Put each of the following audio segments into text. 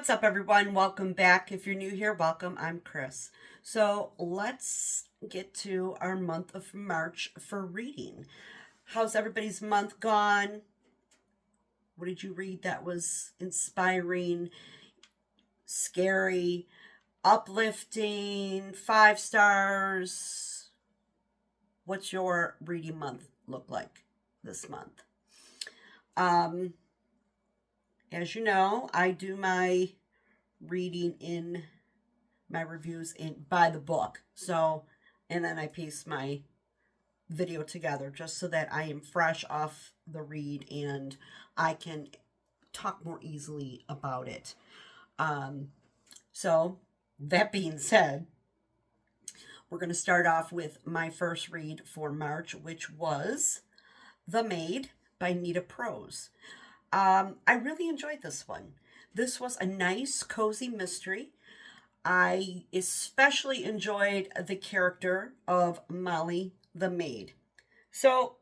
What's up, everyone? Welcome back. If you're new here, welcome. I'm Chris. So let's get to our month of March for reading. How's everybody's month gone? What did you read that was inspiring, scary, uplifting, 5 stars? What's your reading month look like this month? As you know, I do my reading in my reviews in by the book. So, and then I piece my video together just so that I am fresh off the read and I can talk more easily about it. So, that being said, we're going to start off with my first read for March, which was The Maid by Nita Prose. I really enjoyed this one. This was a nice, cozy mystery. I especially enjoyed the character of Molly the maid. So,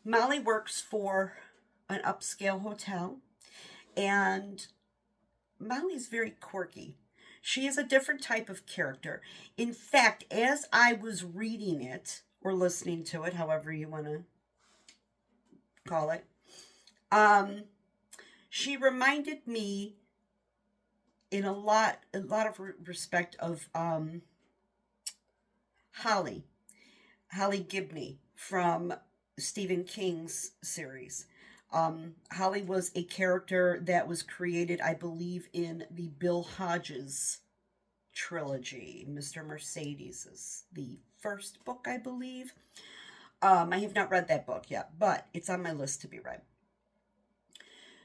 Molly works for an upscale hotel, and Molly's very quirky. She is a different type of character. In fact, as I was reading it, or listening to it, however you want to call it, she reminded me in a lot of respect of Holly Gibney from Stephen King's series. Holly was a character that was created, I believe, in the Bill Hodges trilogy. Mr. Mercedes is the first book, I believe. I have not read that book yet, but it's on my list to be read.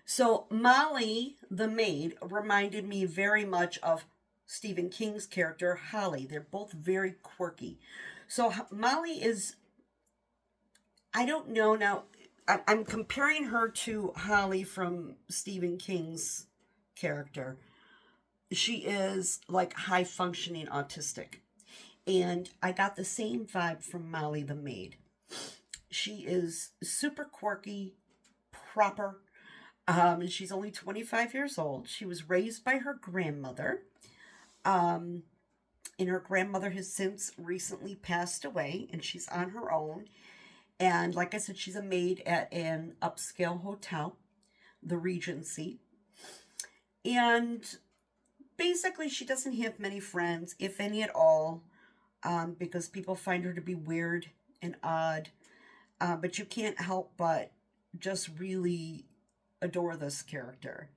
So Molly, the maid, reminded me very much of Stephen King's character, Holly. They're both very quirky. So Molly is, I don't know now, I'm comparing her to Holly from Stephen King's character. She is like high functioning autistic. And I got the same vibe from Molly the maid. She is super quirky, proper. And she's only 25 years old. She was raised by her grandmother. And her grandmother has since recently passed away, and she's on her own. And like I said, she's a maid at an upscale hotel, the Regency. And basically, she doesn't have many friends, if any at all, because people find her to be weird and odd. But you can't help but just really adore this character,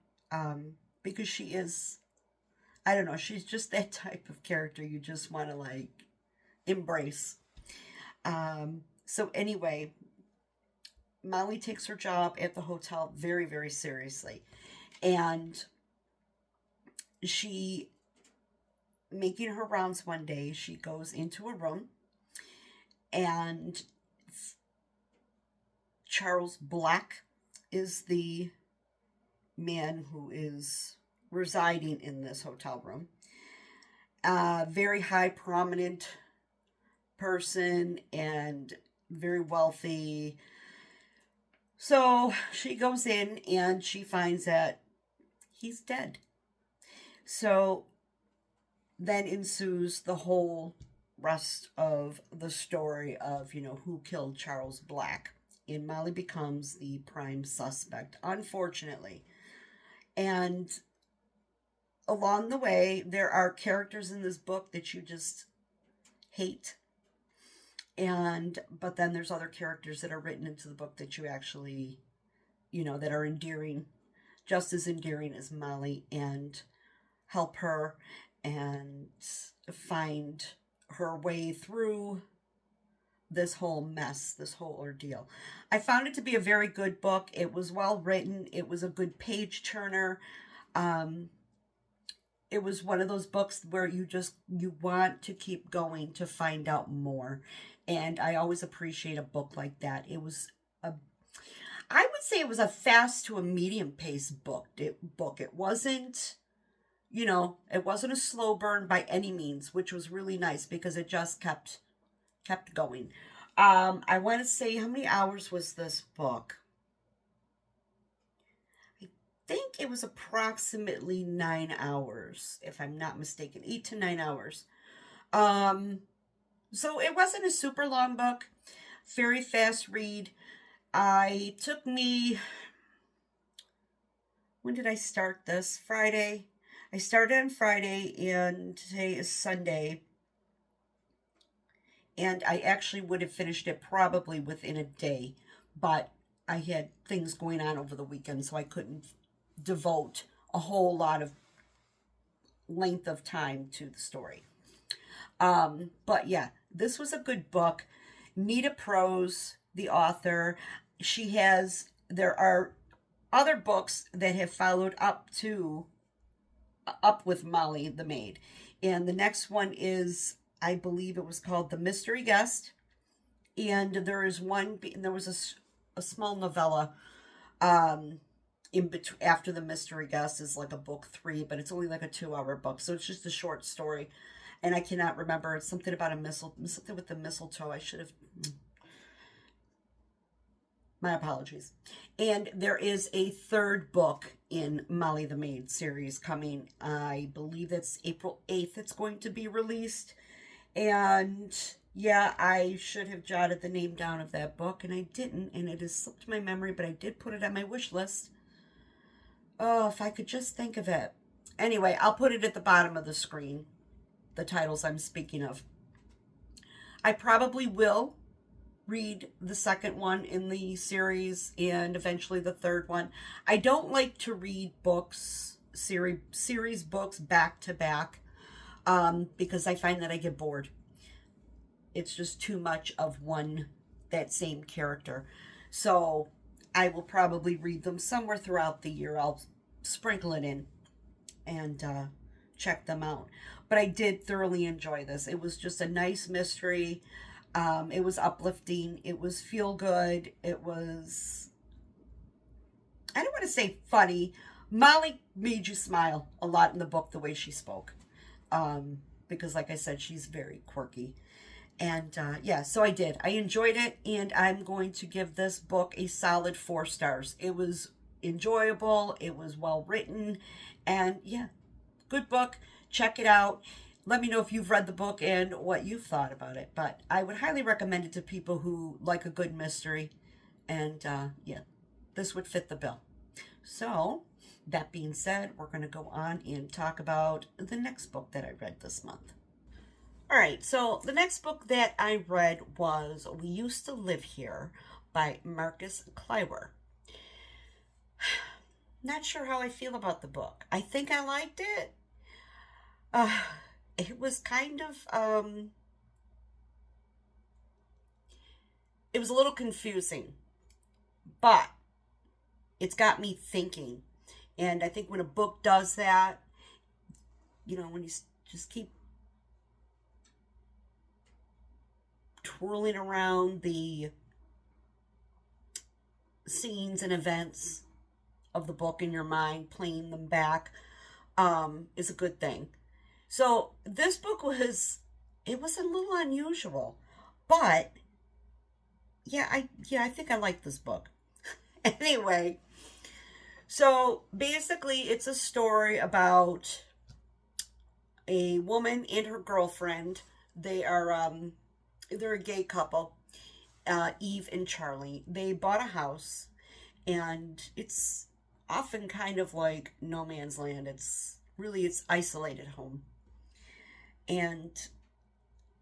because she is, I don't know, she's just that type of character you just want to like embrace. So anyway, Molly takes her job at the hotel very, very seriously, and she, making her rounds one day, she goes into a room, and Charles Black is the man who is residing in this hotel room. Very high, prominent person and very wealthy. So she goes in and she finds that he's dead. So then ensues the whole rest of the story of, who killed Charles Black. And Molly becomes the prime suspect, unfortunately. And along the way, there are characters in this book that you just hate. But then there's other characters that are written into the book that you actually, that are endearing, just as endearing as Molly, and help her and find her way through this whole mess, this whole ordeal. I found it to be a very good book. It was well written. It was a good page turner. It was one of those books where you want to keep going to find out more. And I always appreciate a book like that. I would say it was a fast to a medium paced book. It wasn't, it wasn't a slow burn by any means, which was really nice because it just kept going. I want to say, how many hours was this book? think it was approximately 9 hours, if I'm not mistaken, 8 to 9 hours. Um, so it wasn't a super long book, very fast read. I took me, when did I start this? Friday. I started on Friday and today is Sunday. And I actually would have finished it probably within a day, but I had things going on over the weekend, so I couldn't devote a whole lot of length of time to the story. But yeah, this was a good book. Nita Prose, the author, there are other books that have followed up with Molly the Maid. And the next one is, I believe it was called The Mystery Guest. And there was a small novella in between after The Mystery Guest is like a book 3, but it's only like a 2-hour book. So it's just a short story. And I cannot remember. It's something about something with the mistletoe. I should have. My apologies. And there is a third book in Molly the Maid series coming. I believe that's April 8th. It's going to be released. And yeah, I should have jotted the name down of that book, and I didn't. And it has slipped my memory, but I did put it on my wish list. Oh, if I could just think of it. Anyway, I'll put it at the bottom of the screen, the titles I'm speaking of. I probably will read the second one in the series and eventually the third one. I don't like to read series books back to back, because I find that I get bored. It's just too much of that same character. So I will probably read them somewhere throughout the year. I'll sprinkle it in and check them out. But I did thoroughly enjoy this. It was just a nice mystery. It was uplifting. It was feel good. It was, I don't want to say funny. Molly made you smile a lot in the book, the way she spoke. Because like I said, she's very quirky. And yeah, so I did. I enjoyed it, and I'm going to give this book a solid 4 stars. It was enjoyable. It was well written. And yeah, good book. Check it out. Let me know if you've read the book and what you've thought about it. But I would highly recommend it to people who like a good mystery. And yeah, this would fit the bill. So, that being said, we're going to go on and talk about the next book that I read this month. All right, so the next book that I read was We Used to Live Here by Marcus Kliewer. Not sure how I feel about the book. I think I liked it. It was kind of, it was a little confusing, but it's got me thinking. And I think when a book does that, when you just keep twirling around the scenes and events of the book in your mind, playing them back, is a good thing. So this book it was a little unusual, but yeah, I think I like this book. Anyway, so basically it's a story about a woman and her girlfriend. They're a gay couple, Eve and Charlie. They bought a house, and it's often kind of like no man's land. It's isolated home. And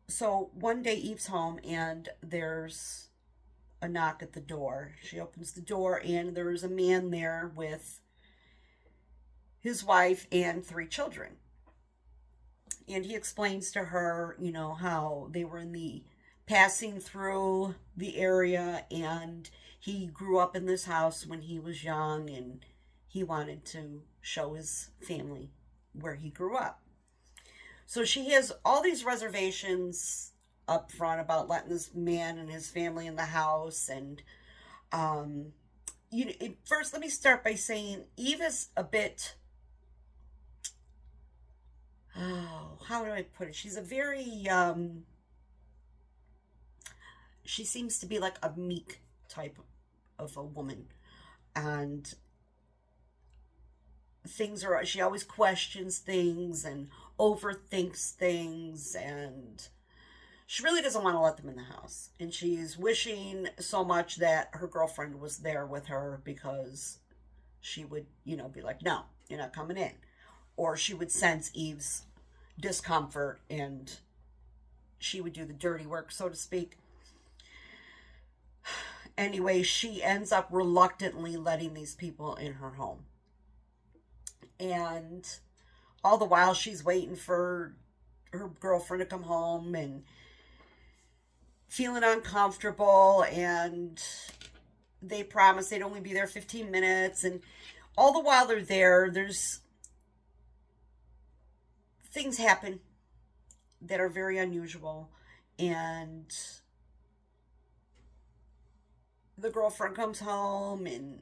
so one day Eve's home, and there's a knock at the door. She opens the door, and there's a man there with his wife and 3 children. And he explains to her, how they were passing through the area, and he grew up in this house when he was young, and he wanted to show his family where he grew up. So she has all these reservations up front about letting this man and his family in the house. And first, let me start by saying Eve is a bit, how do I put it? She's a very, she seems to be like a meek type of a woman. And she always questions things and overthinks things, and she really doesn't want to let them in the house. And she's wishing so much that her girlfriend was there with her, because she would, be like, no, you're not coming in. Or she would sense Eve's discomfort and she would do the dirty work, so to speak. Anyway, she ends up reluctantly letting these people in her home. And all the while she's waiting for her girlfriend to come home and feeling uncomfortable, and they promise they'd only be there 15 minutes, and all the while they're there, there's things happen that are very unusual, and the girlfriend comes home and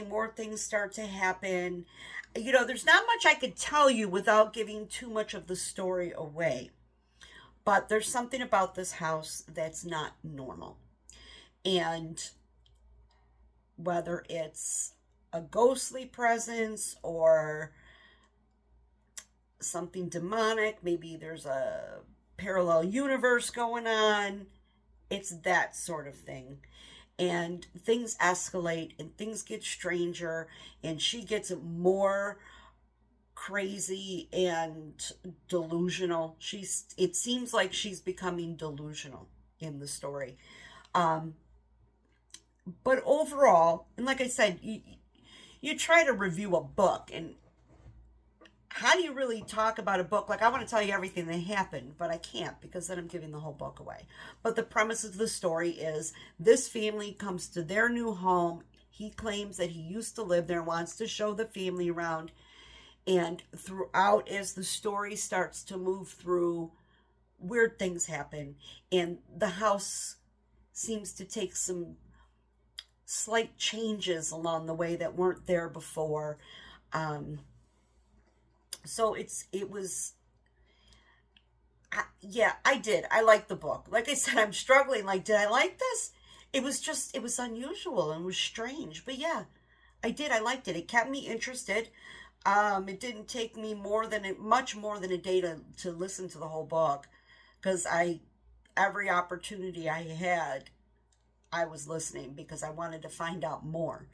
more things start to happen. There's not much I could tell you without giving too much of the story away. But there's something about this house that's not normal. And whether it's a ghostly presence or something demonic, maybe there's a parallel universe going on, it's that sort of thing. And things escalate and things get stranger, and she gets more crazy and delusional. It seems like she's becoming delusional in the story. But overall, and like I said, you try to review a book, and how do you really talk about a book? Like, I want to tell you everything that happened, but I can't, because then I'm giving the whole book away. But the premise of the story is this family comes to their new home. He claims that he used to live there, wants to show the family around. And throughout, as the story starts to move through, weird things happen. And the house seems to take some slight changes along the way that weren't there before. So I did. I liked the book. Like I said, I'm struggling. Like, did I like this? It was unusual and was strange. But yeah, I did. I liked it. It kept me interested. It didn't take me much more than a day to listen to the whole book, because every opportunity I had, I was listening, because I wanted to find out more.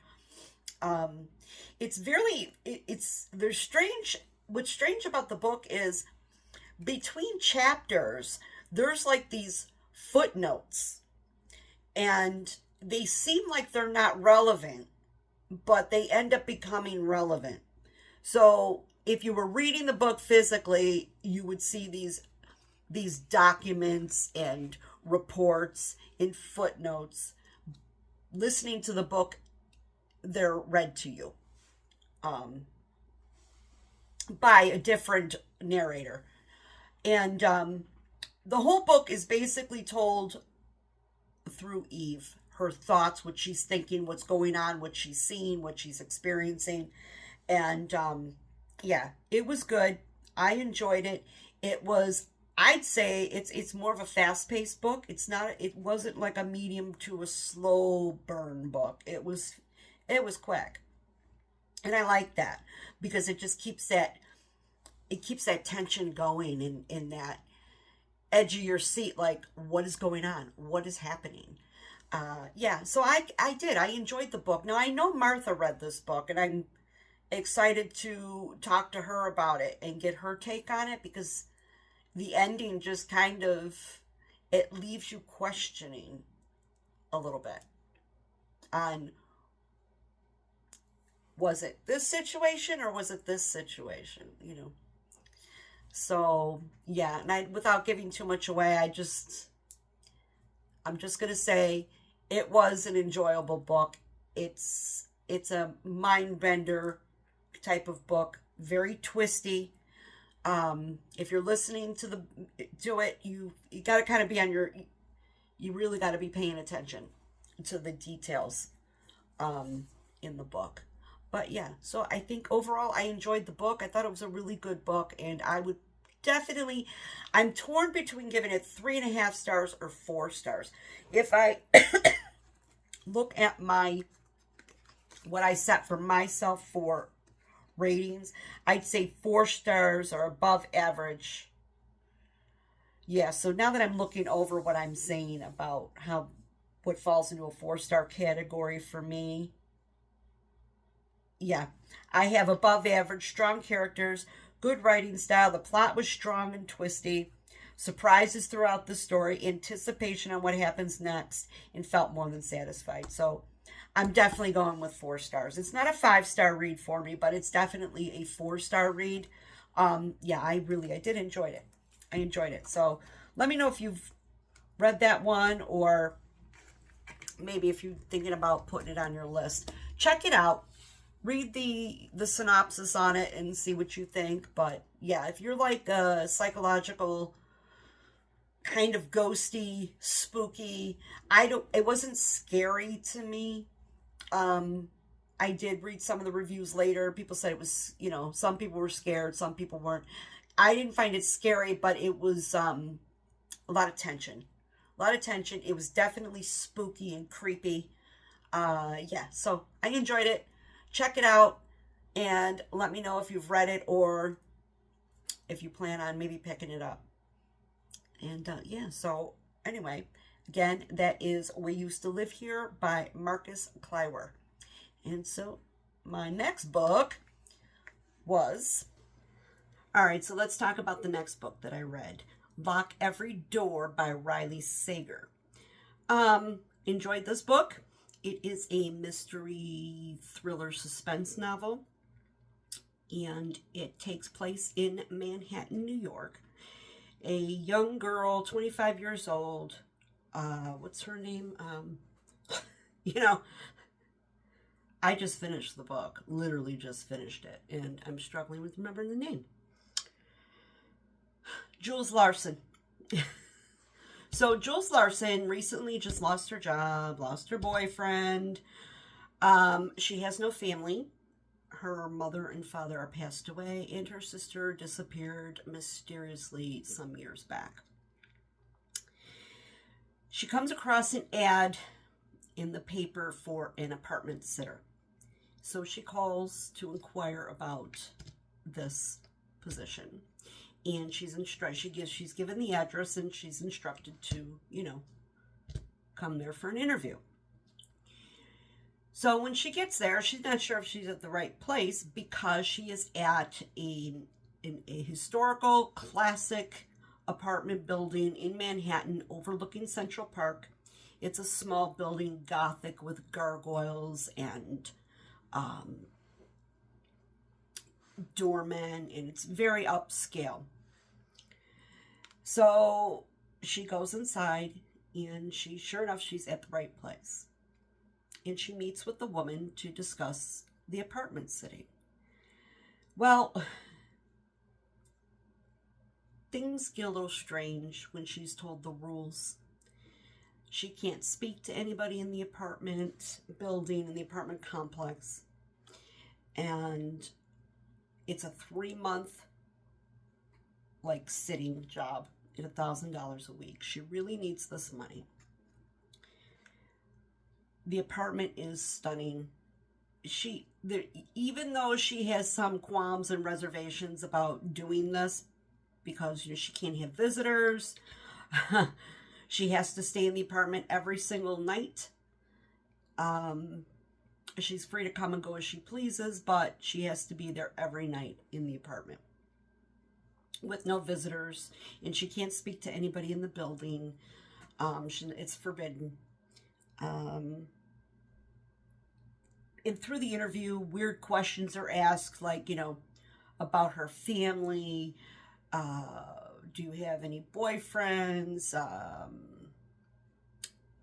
What's strange about the book is, between chapters, there's like these footnotes, and they seem like they're not relevant, but they end up becoming relevant. So if you were reading the book physically, you would see these documents and reports and footnotes. Listening to the book, they're read to you by a different narrator. And the whole book is basically told through Eve, her thoughts, what she's thinking, what's going on, what she's seeing, what she's experiencing. And yeah, it was good. I enjoyed it. I'd say it's more of a fast-paced book. It wasn't like a medium to a slow burn book. It was quick. And I like that, because it just keeps that tension going, in that edge of your seat, like, what is going on? What is happening? Yeah, so I did. I enjoyed the book. Now, I know Martha read this book, and I'm excited to talk to her about it and get her take on it, because the ending just kind of, it leaves you questioning a little bit on, was it this situation or was it this situation, So, yeah, and without giving too much away, I'm just going to say it was an enjoyable book. It's a mind bender type of book, very twisty. If you're listening to it, you got to kind of be you really got to be paying attention to the details in the book. But yeah, so I think overall I enjoyed the book. I thought it was a really good book, and I would definitely, I'm torn between giving it 3.5 stars or 4 stars. If I look at what I set for myself for ratings. I'd say 4 stars or above average. Yeah, so now that I'm looking over what I'm saying about how what falls into a 4 star category for me, yeah, I have above average, strong characters, good writing style. The plot was strong and twisty, surprises throughout the story, anticipation on what happens next, and felt more than satisfied. So I'm definitely going with 4 stars. It's not a 5 star read for me, but it's definitely a 4 star read. Yeah, I did enjoy it. I enjoyed it. So let me know if you've read that one, or maybe if you're thinking about putting it on your list. Check it out. Read the synopsis on it and see what you think. But yeah, if you're like a psychological kind of ghosty, spooky, it wasn't scary to me. I did read some of the reviews later. People said it was, some people were scared, some people weren't. I didn't find it scary, but it was a lot of tension. A lot of tension. It was definitely spooky and creepy. Yeah, so I enjoyed it. Check it out and let me know if you've read it or if you plan on maybe picking it up. And yeah, so anyway, again, that is We Used to Live Here by Marcus Kliewer. And so my next book was, all right, so let's talk about the next book that I read, Lock Every Door by Reily Sager. Enjoyed this book. It is a mystery thriller suspense novel, and it takes place in Manhattan, New York. A young girl, 25 years old, what's her name? You know, I just finished the book, literally just finished it, and I'm struggling with remembering the name. Jules Larson. So Jules Larson recently just lost her job, lost her boyfriend. She has no family. Her mother and father are passed away, and her sister disappeared mysteriously some years back. She comes across an ad in the paper for an apartment sitter. So she calls to inquire about this position. And she's given the address, and she's instructed to, come there for an interview. So when she gets there, she's not sure if she's at the right place because she is at a historical, classic apartment building in Manhattan overlooking Central Park. It's a small building, Gothic, with gargoyles and doormen, and it's very upscale. So she goes inside, and sure enough, she's at the right place. And she meets with the woman to discuss the apartment sitting. Well, things get a little strange when she's told the rules. She can't speak to anybody in the apartment building, in the apartment complex. And it's a 3-month sitting job at $1,000 a week. She really needs this money. The apartment is stunning. Even though she has some qualms and reservations about doing this because she can't have visitors, she has to stay in the apartment every single night. She's free to come and go as she pleases, but she has to be there every night in the apartment with no visitors, and she can't speak to anybody in the building. It's forbidden. And through the interview, weird questions are asked, about her family. Do you have any boyfriends?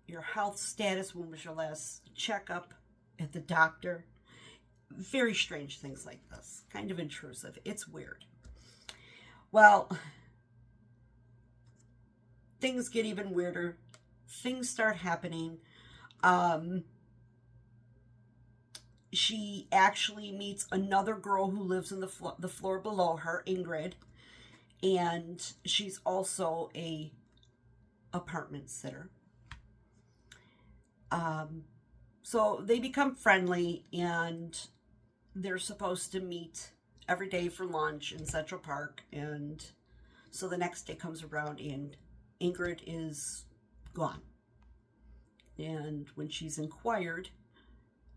Your health status, when was your last checkup at the doctor? Very strange things like this. Kind of intrusive. It's weird. Well, things get even weirder. Things start happening. She actually meets another girl who lives in the floor below her, Ingrid, and she's also a apartment sitter. So they become friendly, and they're supposed to meet every day for lunch in Central Park. And so the next day comes around and Ingrid is gone. And when she's inquired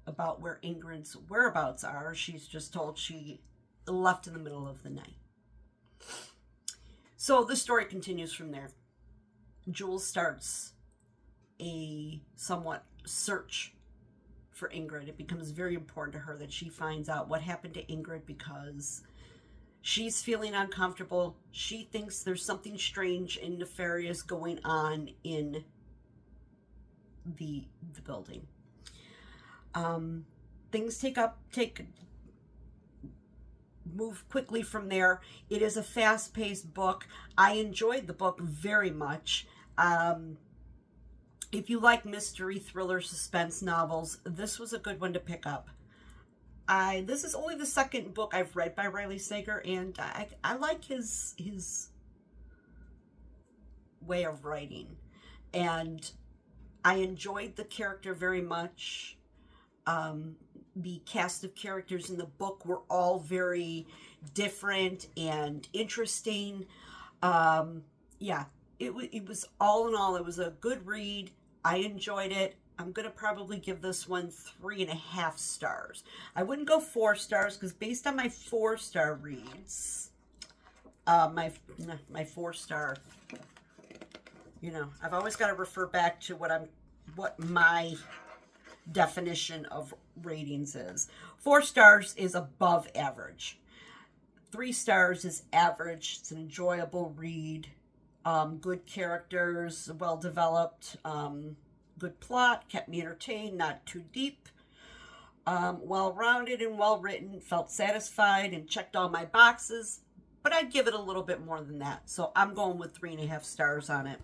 about where Ingrid's whereabouts are, she's just told she left in the middle of the night. So the story continues from there. Jules starts a somewhat search for Ingrid. It becomes very important to her that she finds out what happened to Ingrid because she's feeling uncomfortable. She thinks there's something strange and nefarious going on in the building. Things move quickly from there. It is a fast-paced book. I enjoyed the book very much. If you like mystery, thriller, suspense novels, this was a good one to pick up. This is only the second book I've read by Reily Sager, and I like his way of writing. And I enjoyed the character very much. The cast of characters in the book were all very different and interesting. Yeah, it was all in all, it was a good read. I enjoyed it. I'm going to probably give this one 3.5 stars. I wouldn't go 4 stars because based on my 4-star reads, my 4-star, you know, I've always got to refer back to what my definition of ratings is. 4 stars is above average. 3 stars is average. It's an enjoyable read. Good characters, well developed, good plot, kept me entertained, not too deep, well rounded and well written, felt satisfied and checked all my boxes, but I'd give it a little bit more than that. So I'm going with 3.5 stars on it.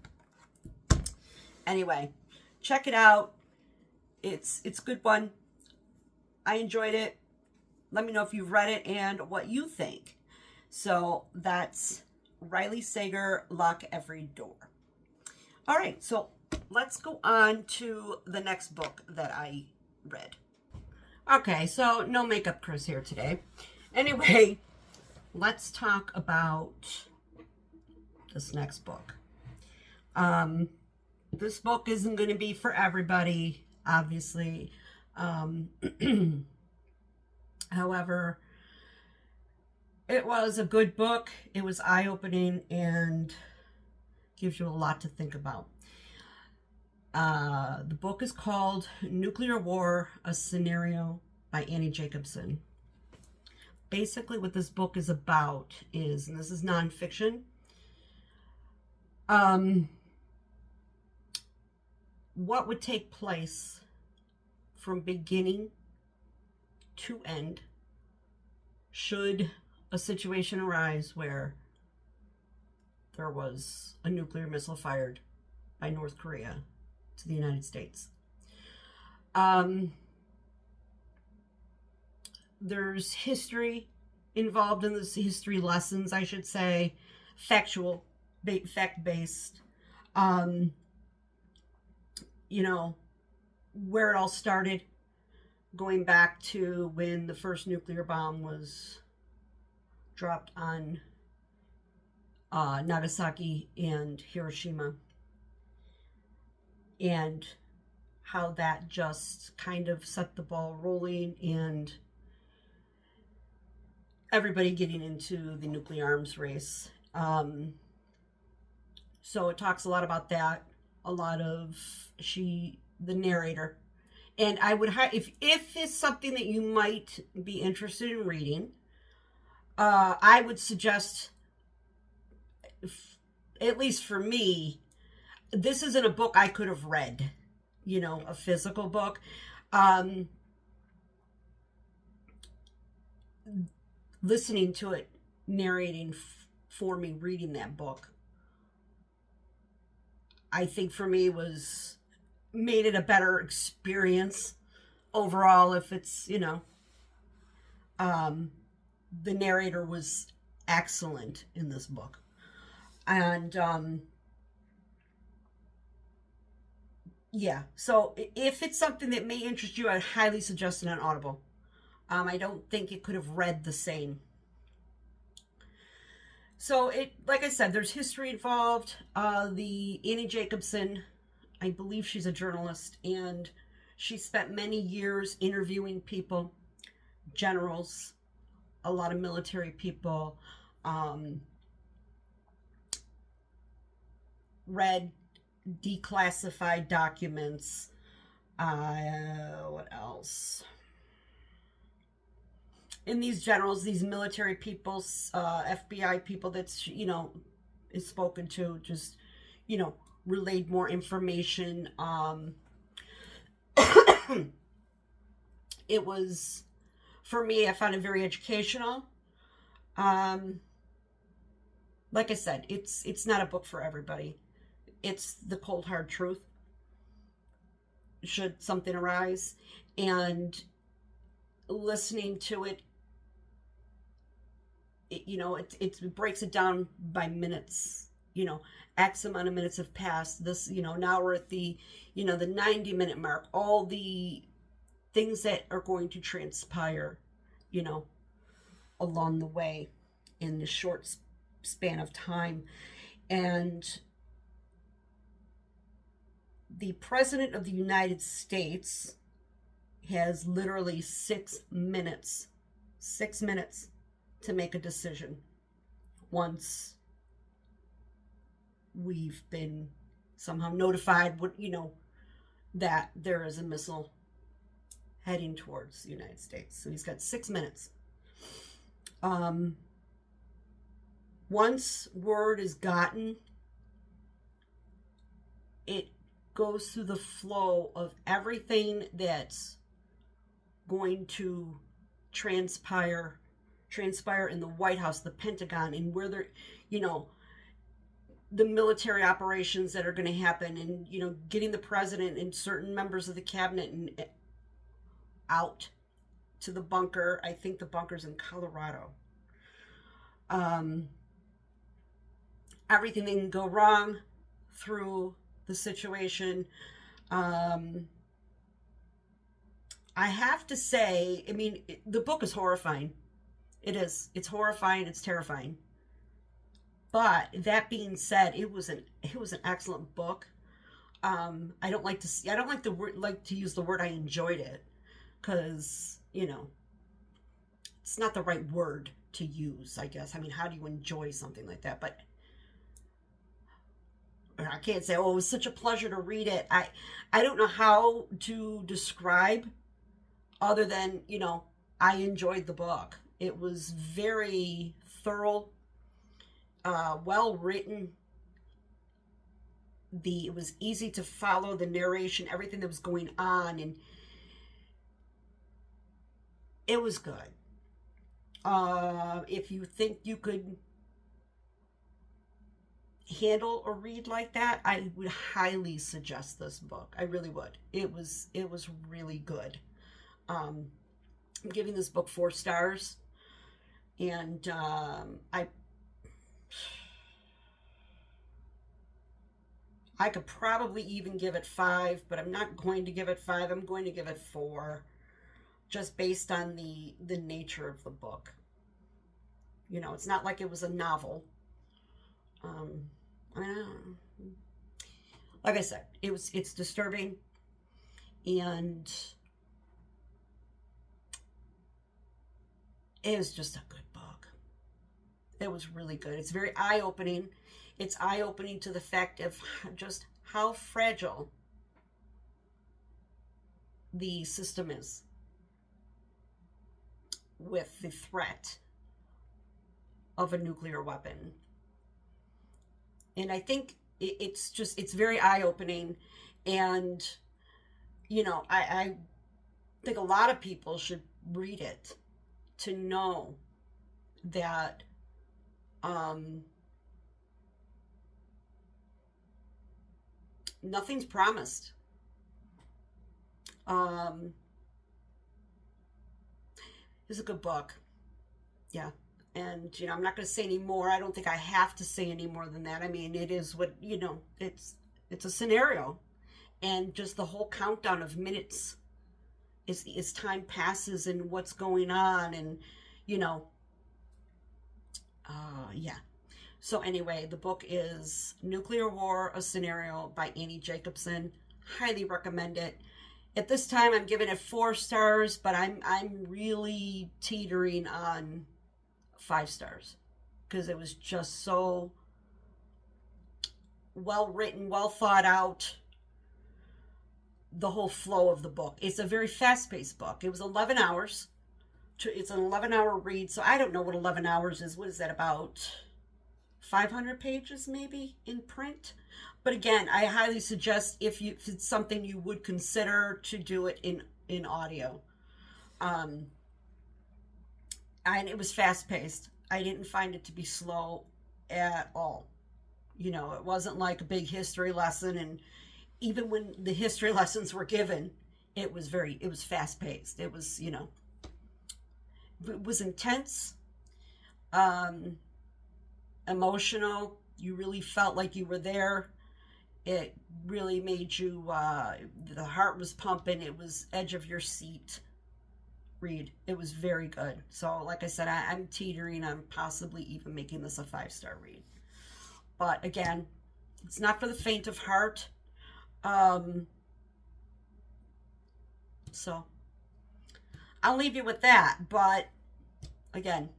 Anyway, check it out. It's a good one. I enjoyed it. Let me know if you've read it and what you think. So that's Reily Sager, Lock Every Door. All right, so let's go on to the next book that I read. Okay, so no makeup Chris here today. Anyway, let's talk about this next book. This book isn't going to be for everybody, obviously. However, it was a good book. It was eye-opening and gives you a lot to think about. The book is called Nuclear War, A Scenario by Annie Jacobsen. Basically what this book is about is, and this is nonfiction, what would take place from beginning to end should a situation arise where there was a nuclear missile fired by North Korea to the United States. There's history involved in this, history lessons, I should say, fact-based, you know, where it all started, going back to when the first nuclear bomb was dropped on Nagasaki and Hiroshima, and how that just kind of set the ball rolling and everybody getting into the nuclear arms race. So it talks a lot about that, a lot of the narrator. And I would, if it's something that you might be interested in reading, I would suggest, at least for me, this isn't a book I could have read, you know, a physical book. Listening to it, narrating for me, reading that book, I think for me made it a better experience overall. If it's, you know, the narrator was excellent in this book. And, yeah, so if it's something that may interest you, I'd highly suggest it on Audible. I don't think it could have read the same So like I said, there's history involved. The Annie Jacobsen, I believe she's a journalist, and she spent many years interviewing people, generals, a lot of military people, um, read declassified documents. What else? In these generals, these military people, FBI people that's, is spoken to, just, you know, relayed more information. It was, for me, I found it very educational. Um, like I said, it's not a book for everybody. It's the cold hard truth. Should something arise, and listening to it, it breaks it down by minutes. X amount of minutes have passed. This, now we're at the 90-minute mark. All the things that are going to transpire, you know, along the way in this short span of time. And the President of the United States has literally 6 minutes to make a decision once we've been somehow notified, that there is a missile heading towards the United States. So he's got 6 minutes. Once word is gotten, it goes through the flow of everything that's going to transpire in the White House, the Pentagon, and where they're, the military operations that are going to happen, and getting the president and certain members of the cabinet and out to the bunker. I think the bunker's in Colorado. Everything that can go wrong through the situation. I have to say, the book is horrifying. It is. It's horrifying. It's terrifying. But that being said, it was an excellent book. I don't like to use the word I enjoyed it, because it's not the right word to use, I guess. How do you enjoy something like that? But I can't say, oh, it was such a pleasure to read it. I don't know how to describe, other than, I enjoyed the book. It was very thorough, well written. It was easy to follow the narration, everything that was going on, and it was good. If you think you could handle a read like that, I would highly suggest this book. I really would. It was really good. I'm giving this book 4 stars, and I could probably even give it 5, but I'm not going to give it 5. I'm going to give it 4, just based on the nature of the book. It's not like it was a novel. Like I said, it's disturbing, and it was just a good book. It was really good. It's very eye-opening. It's eye-opening to the fact of just how fragile the system is with the threat of a nuclear weapon. And I think it's very eye-opening. And, I think a lot of people should read it to know that nothing's promised. It's a good book. Yeah. And, I'm not going to say any more. I don't think I have to say any more than that. It is what, it's a scenario. And just the whole countdown of minutes as time passes and what's going on. And, yeah. So anyway, the book is Nuclear War, a Scenario by Annie Jacobsen. Highly recommend it. At this time, I'm giving it 4 stars, but I'm really teetering on 5 stars because it was just so well written, well thought out. The whole flow of the book. It's a very fast-paced book. It was 11 hours. It's an 11-hour read, so I don't know what 11 hours is. What is that, about 500 pages maybe in print? But again, I highly suggest if it's something you would consider to do it in audio. And it was fast-paced. I didn't find it to be slow at all. You know, it wasn't like a big history lesson, and even when the history lessons were given, it was fast-paced. It was, it was intense, emotional. You really felt like you were there. It really made you, the heart was pumping. It was edge of your seat read. It was very good. So, like I said, I'm teetering on possibly even making this a 5-star read. But again, it's not for the faint of heart. So I'll leave you with that. But again,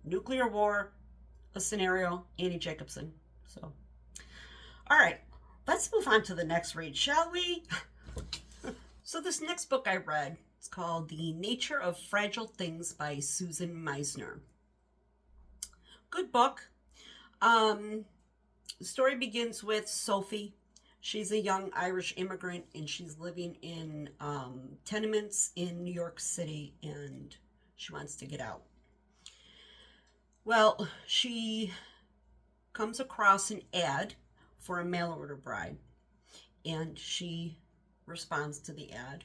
Nuclear War, a Scenario, Annie Jacobsen. So, all right, let's move on to the next read, shall we? So this next book I read, it's called The Nature of Fragile Things by Susan Meissner. Good book. The story begins with Sophie. She's a young Irish immigrant, and she's living in tenements in New York City, and she wants to get out. Well, she comes across an ad for a mail order bride, and she responds to the ad,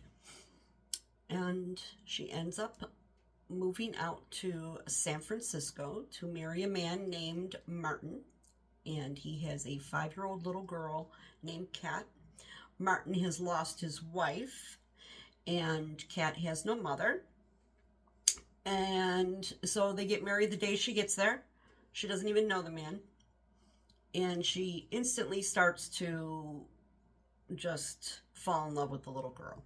and she ends up moving out to San Francisco to marry a man named Martin, and he has a 5-year-old little girl named Kat. Martin has lost his wife, and Kat has no mother. And so they get married the day she gets there. She doesn't even know the man. And she instantly starts to just fall in love with the little girl.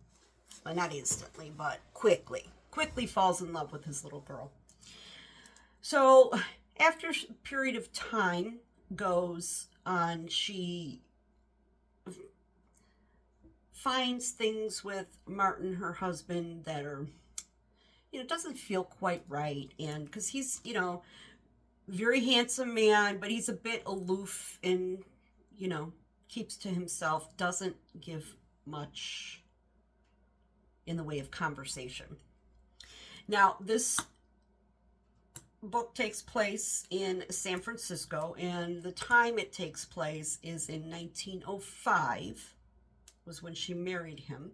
Well, not instantly, but quickly. Quickly falls in love with his little girl. So after a period of time goes on, she finds things with Martin, her husband, that are, doesn't feel quite right. And because he's, very handsome man, but he's a bit aloof and, keeps to himself, doesn't give much in the way of conversation. Now, this book takes place in San Francisco, and the time it takes place is in 1905, was when she married him.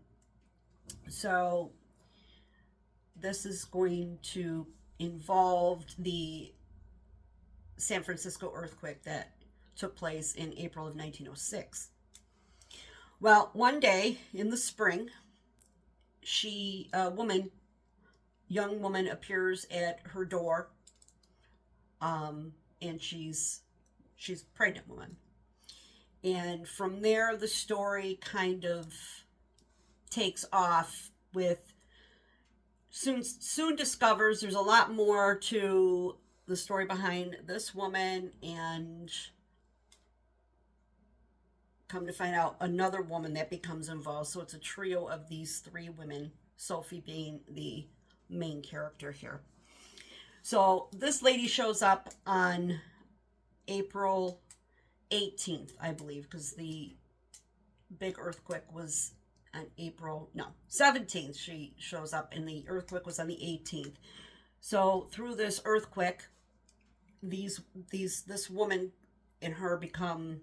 So this is going to involve the San Francisco earthquake that took place in April of 1906. Well, one day in the spring, young woman appears at her door, and she's a pregnant woman. And from there, the story kind of takes off with soon discovers there's a lot more to the story behind this woman, and come to find out another woman that becomes involved. So it's a trio of these 3 women, Sophie being the main character here. So this lady shows up on April 18th, I believe, because the big earthquake was on 17th she shows up, and the earthquake was on the 18th. So through this earthquake, this woman and her become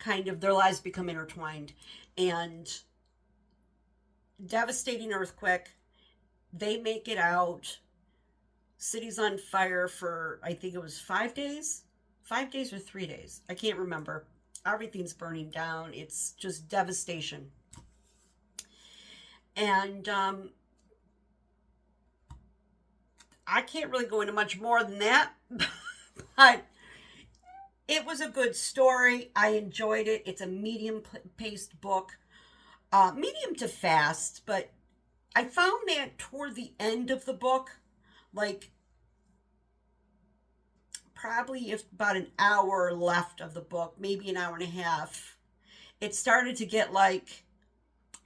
their lives become intertwined, and devastating earthquake. They make it out. City's on fire for, I think it was 5 days. 5 days or 3 days. I can't remember. Everything's burning down. It's just devastation. And I can't really go into much more than that. But It was a good story. I enjoyed it. It's a medium-paced book, medium to fast, but I found that toward the end of the book, like probably if about an hour left of the book, maybe an hour and a half, it started to get like,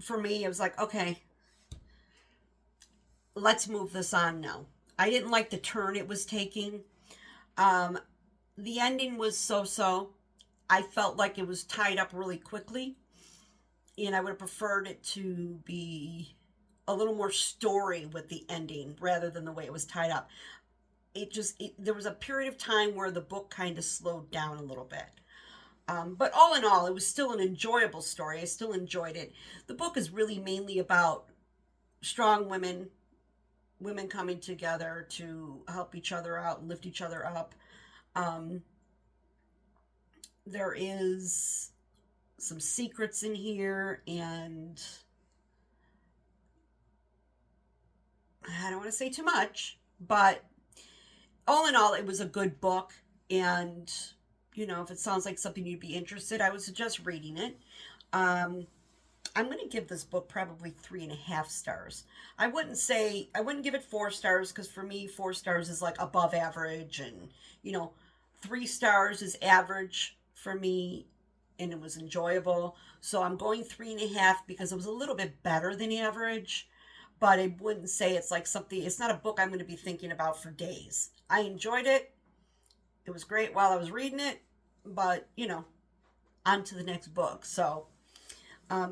for me, it was like, okay, let's move this on now. I didn't like the turn it was taking. Um, the ending was so-so. I felt like it was tied up really quickly, and I would have preferred it to be a little more story with the ending rather than the way it was tied up. There was a period of time where the book kind of slowed down a little bit. But all in all, it was still an enjoyable story. I still enjoyed it. The book is really mainly about strong women, women coming together to help each other out and lift each other up. Um, there is some secrets in here, and I don't want to say too much, but all in all, it was a good book. And, if it sounds like something you'd be interested, I would suggest reading it. Um, I'm going to give this book probably 3.5 stars. I wouldn't give it 4 stars, because for me, 4 stars is like above average, and, 3 stars is average for me, and it was enjoyable. So I'm going 3.5 because it was a little bit better than average, but I wouldn't say it's not a book I'm going to be thinking about for days. I enjoyed it. It was great while I was reading it, but, on to the next book. So,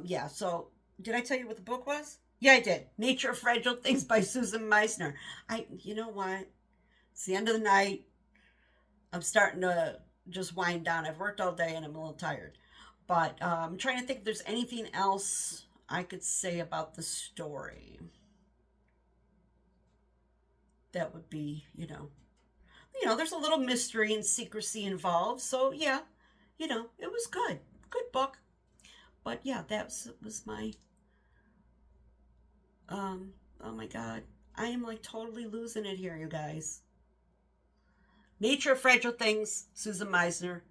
yeah, so did I tell you what the book was? Yeah, I did. Nature of Fragile Things by Susan Meissner. You know what? It's the end of the night. I'm starting to just wind down. I've worked all day and I'm a little tired. But I'm trying to think if there's anything else I could say about the story that would be, there's a little mystery and secrecy involved. So, yeah, it was good. Good book. But yeah, was my, oh my God. I am like totally losing it here, you guys. Nature of Fragile Things, Susan Meissner.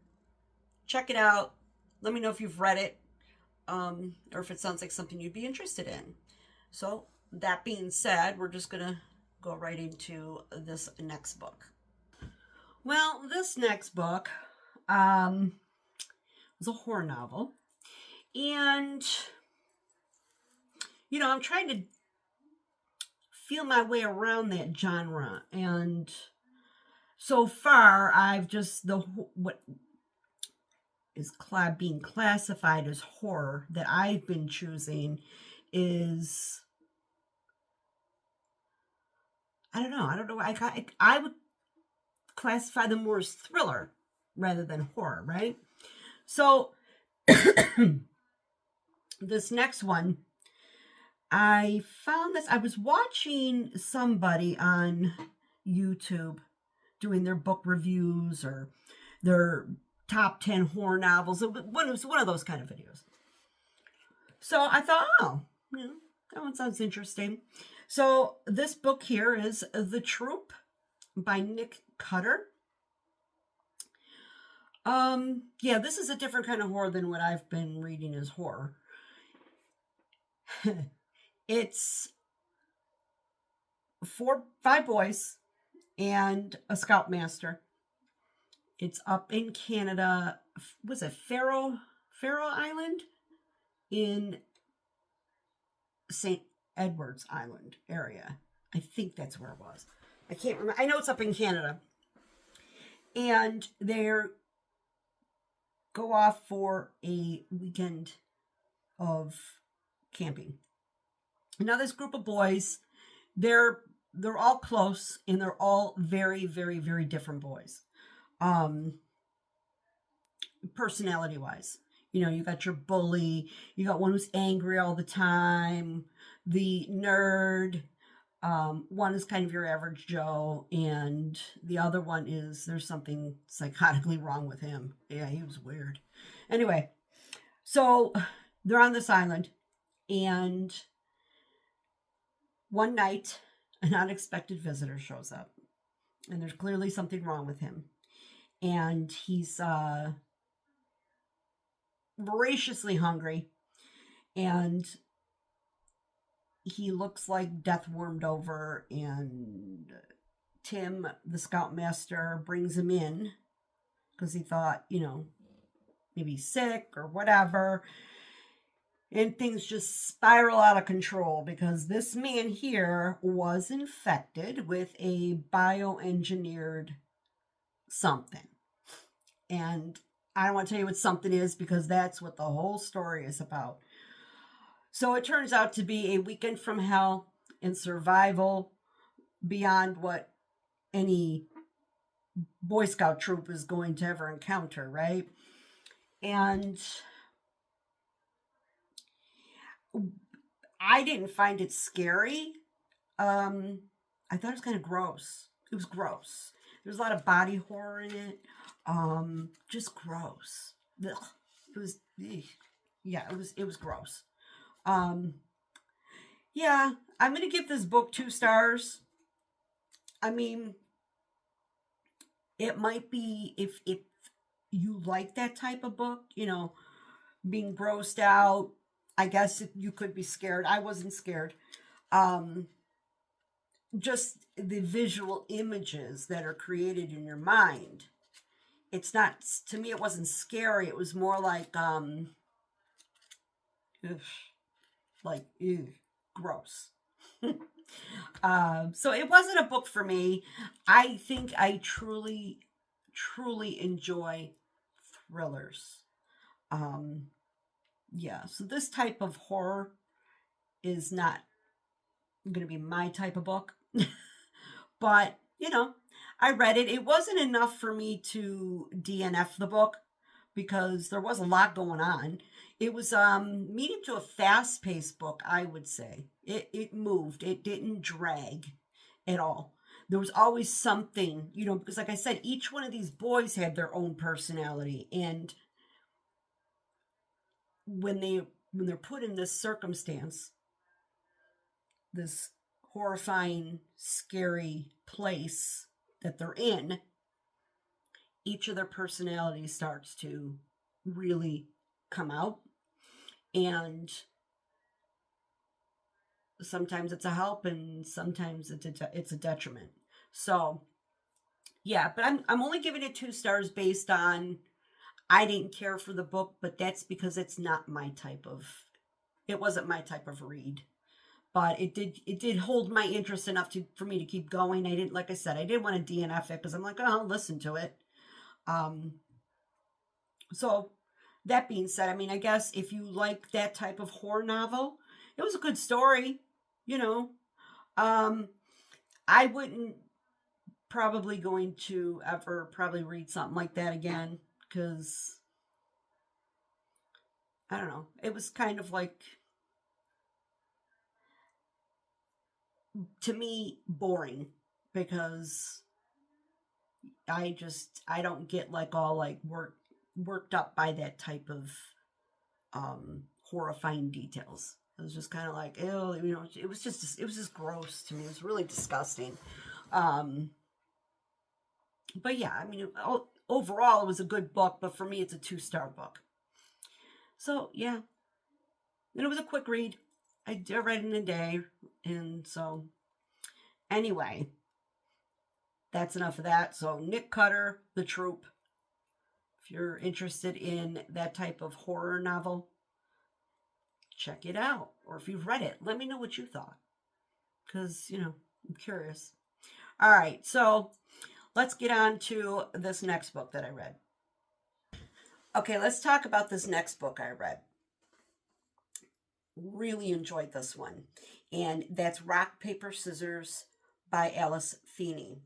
Check it out. Let me know if you've read it, or if it sounds like something you'd be interested in. So, that being said, we're just going to go right into this next book. Well, this next book was a horror novel. And, I'm trying to feel my way around that genre. And so far, I've just, what is being classified as horror that I've been choosing is, I don't know. I would classify them more as thriller rather than horror, right? So this next one, I found this. I was watching somebody on YouTube doing their book reviews or their top 10 horror novels. It was one of those kind of videos. So I thought, that one sounds interesting. So this book here is The Troop by Nick Cutter. Yeah, this is a different kind of horror than what I've been reading as horror. It's 5 boys and a scoutmaster. It's up in Canada. Was it Faroe Island? In St. Edward's Island area. I think that's where it was. I can't remember. I know it's up in Canada. And they go off for a weekend of camping. Now this group of boys, they're all close, and they're all very, very, very different boys. Personality wise. You got your bully, you got one who's angry all the time, the nerd, one is kind of your average Joe, and the other one is, there's something psychotically wrong with him. Yeah, he was weird. Anyway, so they're on this island, and one night, an unexpected visitor shows up, and there's clearly something wrong with him. and he's voraciously hungry, and he looks like death warmed over, and Tim, the scoutmaster, brings him in because he thought, maybe he's sick or whatever. And things just spiral out of control because this man here was infected with a bioengineered something. And I don't want to tell you what something is because that's what the whole story is about. So it turns out to be a weekend from hell and survival beyond what any Boy Scout troop is going to ever encounter, right? And I didn't find it scary. I thought it was kind of gross. It was gross. There's a lot of body horror in it. Just gross. Ugh. It was, yeah, it was gross. Yeah, I'm gonna give this book 2 stars. I mean, it might be if you like that type of book, being grossed out. I guess you could be scared. I wasn't scared. Um, just the visual images that are created in your mind. It's not, to me, it wasn't scary. It was more like, ugh, ew, gross. So it wasn't a book for me. I think I truly, truly enjoy thrillers. Yeah, so this type of horror is not going to be my type of book. But, I read it. It wasn't enough for me to DNF the book because there was a lot going on. It was medium to a fast-paced book, I would say. It moved. It didn't drag at all. There was always something, because like I said, each one of these boys had their own personality, and when they're put in this circumstance, this horrifying, scary place that they're in, each of their personalities starts to really come out. And sometimes it's a help and sometimes it's a detriment. So, yeah, but I'm only giving it 2 stars based on I didn't care for the book, but that's because it wasn't my type of read. But it did hold my interest enough for me to keep going. I didn't, like I said, I didn't want to DNF it because I'm like, oh, I'll listen to it. So that being said, I mean, I guess if you like that type of horror novel, it was a good story, you know. I wouldn't probably going to ever probably read something like that again because I don't know. It was kind of like, to me, boring because I don't get like all like worked up by that type of horrifying details. It was just kind of like, ew, it was just gross to me. It was really disgusting. But yeah, I mean, overall it was a good book, but for me it's a 2-star book. So yeah, and it was a quick read. I read it in a day, and so anyway, that's enough of that. So Nick Cutter, The Troop. If you're interested in that type of horror novel, check it out. Or if you've read it, let me know what you thought. Because, I'm curious. All right, so let's get on to this next book that I read. Okay, let's talk about this next book I read. Really enjoyed this one. And that's Rock, Paper, Scissors by Alice Feeney.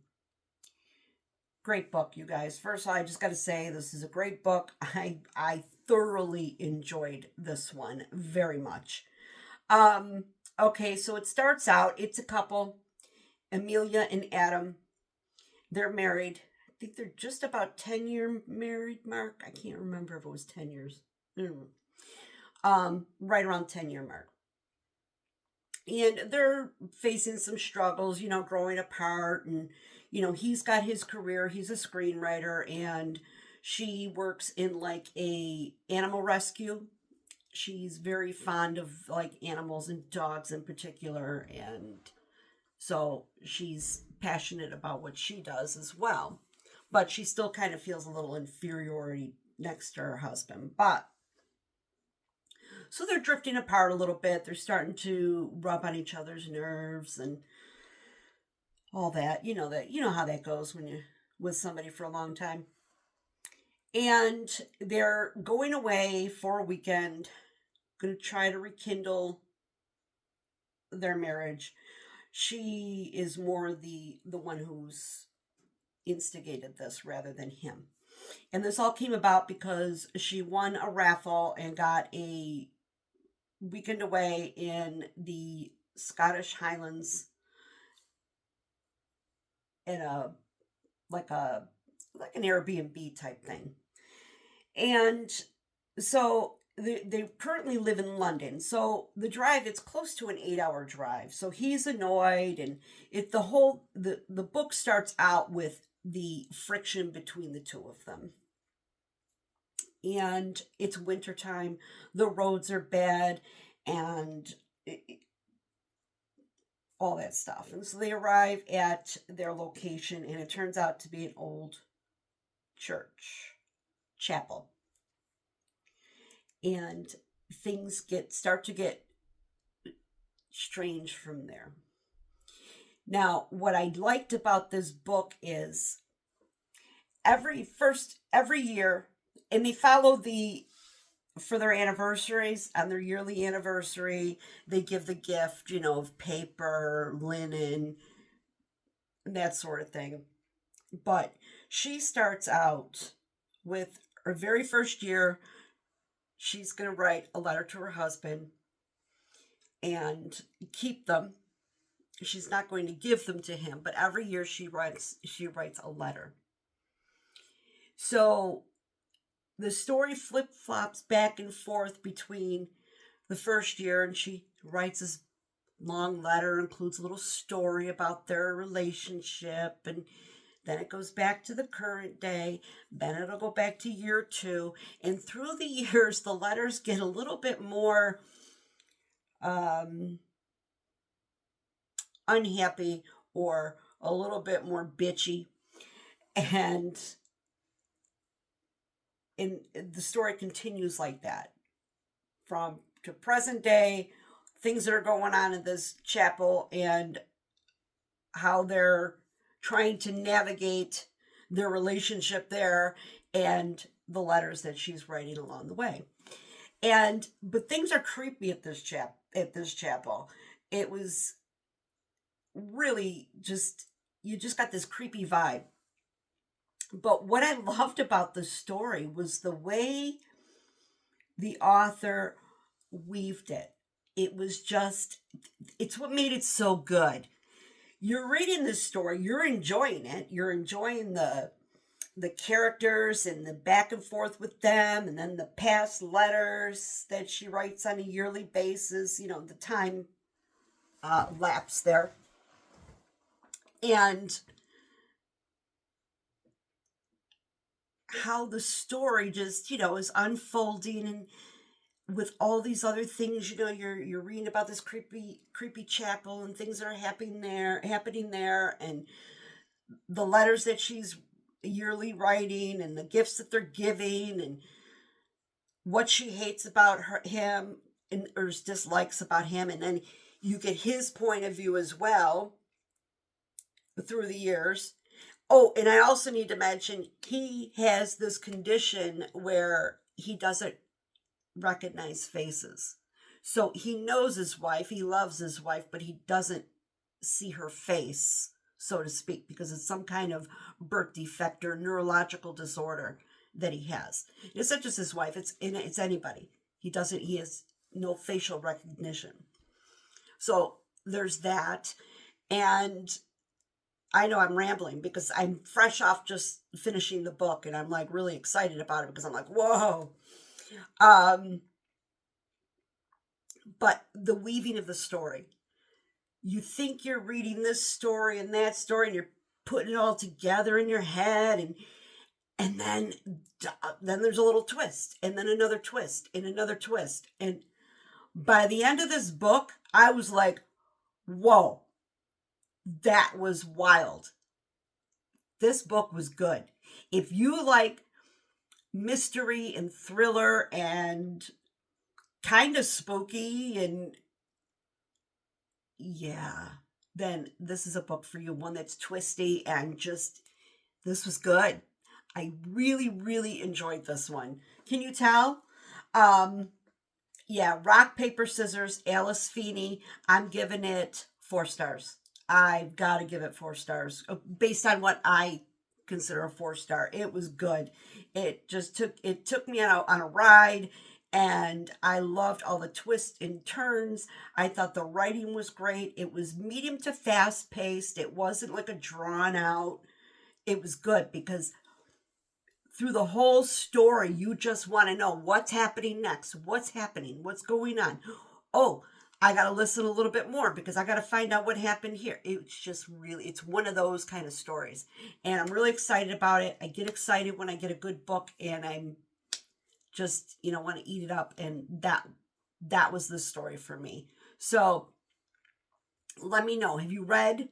Great book, you guys. First of all, I just got to say this is a great book. I thoroughly enjoyed this one very much. Okay, so it starts out, it's a couple, Amelia and Adam. They're married. I think they're just about 10-year married mark. I can't remember if it was 10 years. Right around 10-year mark. And they're facing some struggles, growing apart and, he's got his career. He's a screenwriter, and she works in like a animal rescue. She's very fond of like animals and dogs in particular, and so she's passionate about what she does as well. But she still kind of feels a little inferiority next to her husband. But so they're drifting apart a little bit. They're starting to rub on each other's nerves and all that. You know how that goes when you're with somebody for a long time. And they're going away for a weekend, going to try to rekindle their marriage. She is more the one who's instigated this rather than him. And this all came about because she won a raffle and got a weekend away in the Scottish Highlands in a like a like an Airbnb type thing. And so they currently live in London. So the drive, it's close to an 8-hour drive. So he's annoyed, and the book starts out with the friction between the two of them. And it's wintertime, the roads are bad, and all that stuff. And so they arrive at their location, and it turns out to be an old chapel. And things start to get strange from there. Now, what I liked about this book is every year, and they follow for their anniversaries, on their yearly anniversary, they give the gift, of paper, linen, and that sort of thing. But she starts out with her very first year. She's going to write a letter to her husband and keep them. She's not going to give them to him, but every year she writes a letter. So the story flip-flops back and forth between the first year, and she writes this long letter, includes a little story about their relationship, and then it goes back to the current day. Then it'll go back to year 2. And through the years, the letters get a little bit more unhappy or a little bit more bitchy. And the story continues like that. From to present day, things that are going on in this chapel and how they're trying to navigate their relationship there, and the letters that she's writing along the way. But things are creepy at this chapel. It was really you just got this creepy vibe. But what I loved about the story was the way the author weaved it. It's what made it so good. You're reading this story, you're enjoying it, you're enjoying the characters and the back and forth with them, and then the past letters that she writes on a yearly basis, the time lapse there. And how the story just, is unfolding, and with all these other things, you're reading about this creepy chapel and things that are happening there, and the letters that she's yearly writing, and the gifts that they're giving, and what she hates about him or dislikes about him, and then you get his point of view as well through the years. Oh, and I also need to mention he has this condition where he doesn't recognize faces. So he knows his wife, he loves his wife, but he doesn't see her face, so to speak, because it's some kind of birth defect or neurological disorder that he has. It's not just his wife, it's anybody. He has no facial recognition. So there's that. And I know I'm rambling because I'm fresh off just finishing the book, and I'm like really excited about it because I'm like, whoa. But the weaving of the story, you think you're reading this story and that story, and you're putting it all together in your head, and then there's a little twist, and then another twist, and another twist. And by the end of this book, I was like, whoa, that was wild. This book was good. If you like mystery and thriller and kind of spooky, and yeah, then this is a book for you. One that's twisty and just, this was good. I really, really enjoyed this one. Can you tell? Yeah, rock, paper, scissors, Alice Feeney. I'm giving it 4 stars. I've got to give it 4 stars based on what I consider a 4 star. It was good. It took me on a ride, and I loved all the twists and turns. I thought the writing was great. It was medium to fast paced. It wasn't like a drawn out. It was good because through the whole story, you just want to know what's happening next. What's happening? What's going on? Oh, I got to listen a little bit more because I got to find out what happened here. It's just really, it's one of those kind of stories. And I'm really excited about it. I get excited when I get a good book, and I'm just, want to eat it up. And that was the story for me. So let me know. Have you read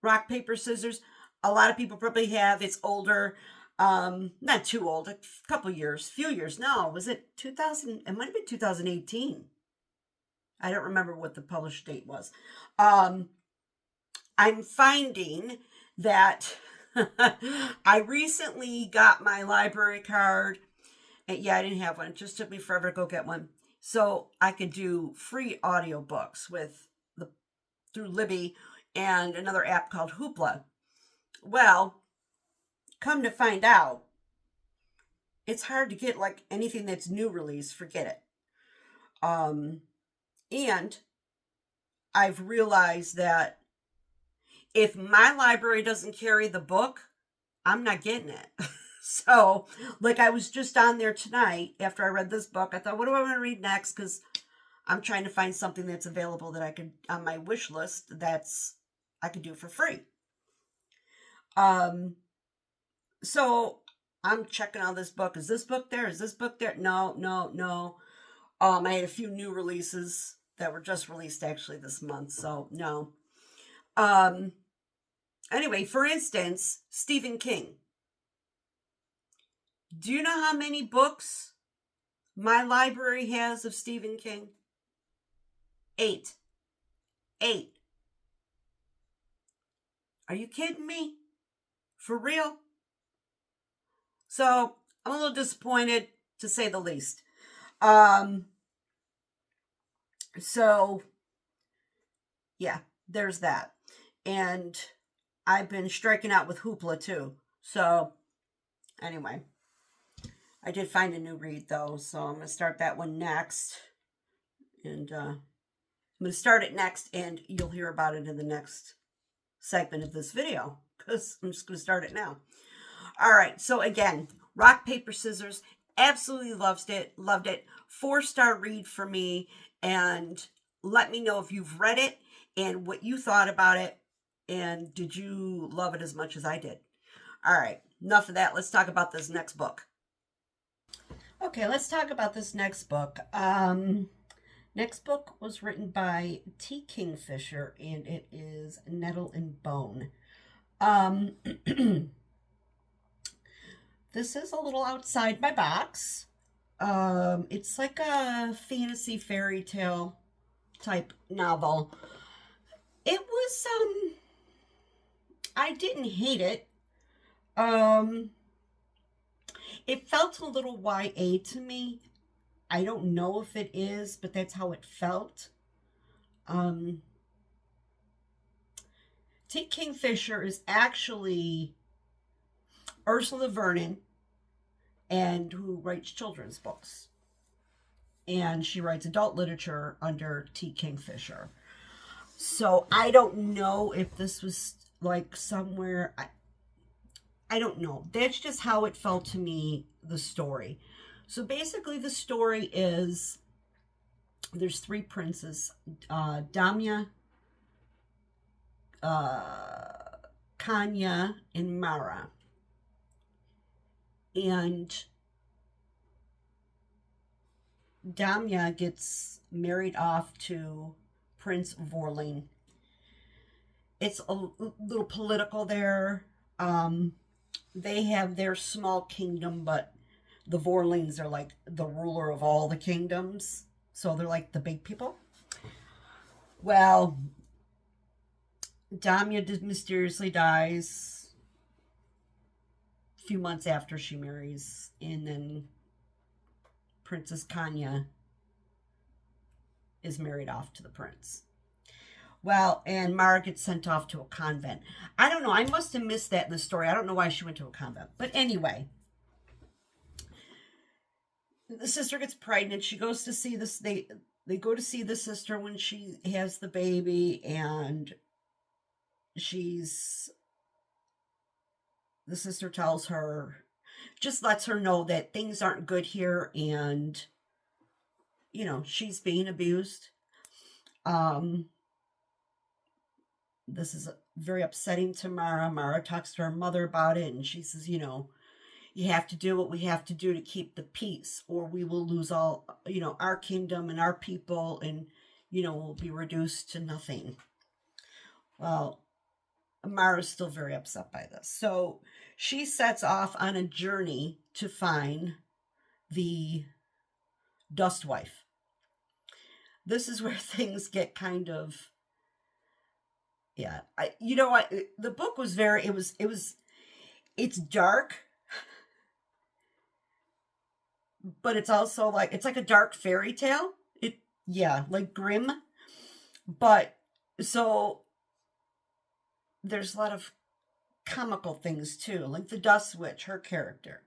Rock, Paper, Scissors? A lot of people probably have. It's older. Not too old, a couple years, few years. No, was it 2000? It might have been 2018. I don't remember what the published date was. I'm finding that I recently got my library card. And yeah, I didn't have one. It just took me forever to go get one. So I could do free audiobooks through Libby and another app called Hoopla. Well, come to find out, it's hard to get like anything that's new release. Forget it. And I've realized that if my library doesn't carry the book, I'm not getting it. So, like, I was just on there tonight after I read this book. I thought, what do I want to read next? Because I'm trying to find something that's available that I could, on my wish list, I could do for free. So I'm checking out this book. Is this book there? Is this book there? No. I had a few new releases that were just released actually this month. So no. Anyway, for instance, Stephen King. Do you know how many books my library has of Stephen King? 8. 8. Are you kidding me? For real? So I'm a little disappointed, to say the least. So yeah, there's that. And I've been striking out with Hoopla too. So anyway, I did find a new read though, so I'm going to start that one next. And I'm going to start it next, and you'll hear about it in the next segment of this video, because I'm just going to start it now. All right, so again, Rock, Paper, Scissors, absolutely loved it. 4-star read for me, and let me know if you've read it and what you thought about it, and did you love it as much as I did? All right, enough of that. Let's talk about this next book. Okay, let's talk about this next book. Next book was written by T. Kingfisher, and it is Nettle Bone. This is a little outside my box. It's like a fantasy fairy tale type novel. It was, I didn't hate it. It felt a little YA to me. I don't know if it is, but that's how it felt. T. Kingfisher is actually Ursula Vernon, and who writes children's books. And she writes adult literature under T. Kingfisher. So I don't know if this was like somewhere. I don't know. That's just how it felt to me, the story. So basically the story is, there's 3 princes, Damya, Kanya and Mara. And Damya gets married off to Prince Vorling. It's a little political there. They have their small kingdom, but the Vorlings are like the ruler of all the kingdoms. So they're like the big people. Well, Damya mysteriously dies a few months after she marries, and then Princess Kanya is married off to the prince. Well, and Mara gets sent off to a convent. I don't know. I must have missed that in the story. I don't know why she went to a convent. But anyway, the sister gets pregnant. She goes to see this. They go to see the sister when she has the baby, and the sister tells her, just lets her know that things aren't good here, and she's being abused. This is very upsetting to Mara. Mara talks to her mother about it, and she says, you have to do what we have to do to keep the peace, or we will lose all, our kingdom and our people, and, we'll be reduced to nothing. Well, Mara's still very upset by this. So she sets off on a journey to find the Dust Wife. This is where things get kind of, yeah. The book was it's dark, but it's also it's like a dark fairy tale. Like grim. But so there's a lot of comical things too, like the Dust Witch, her character.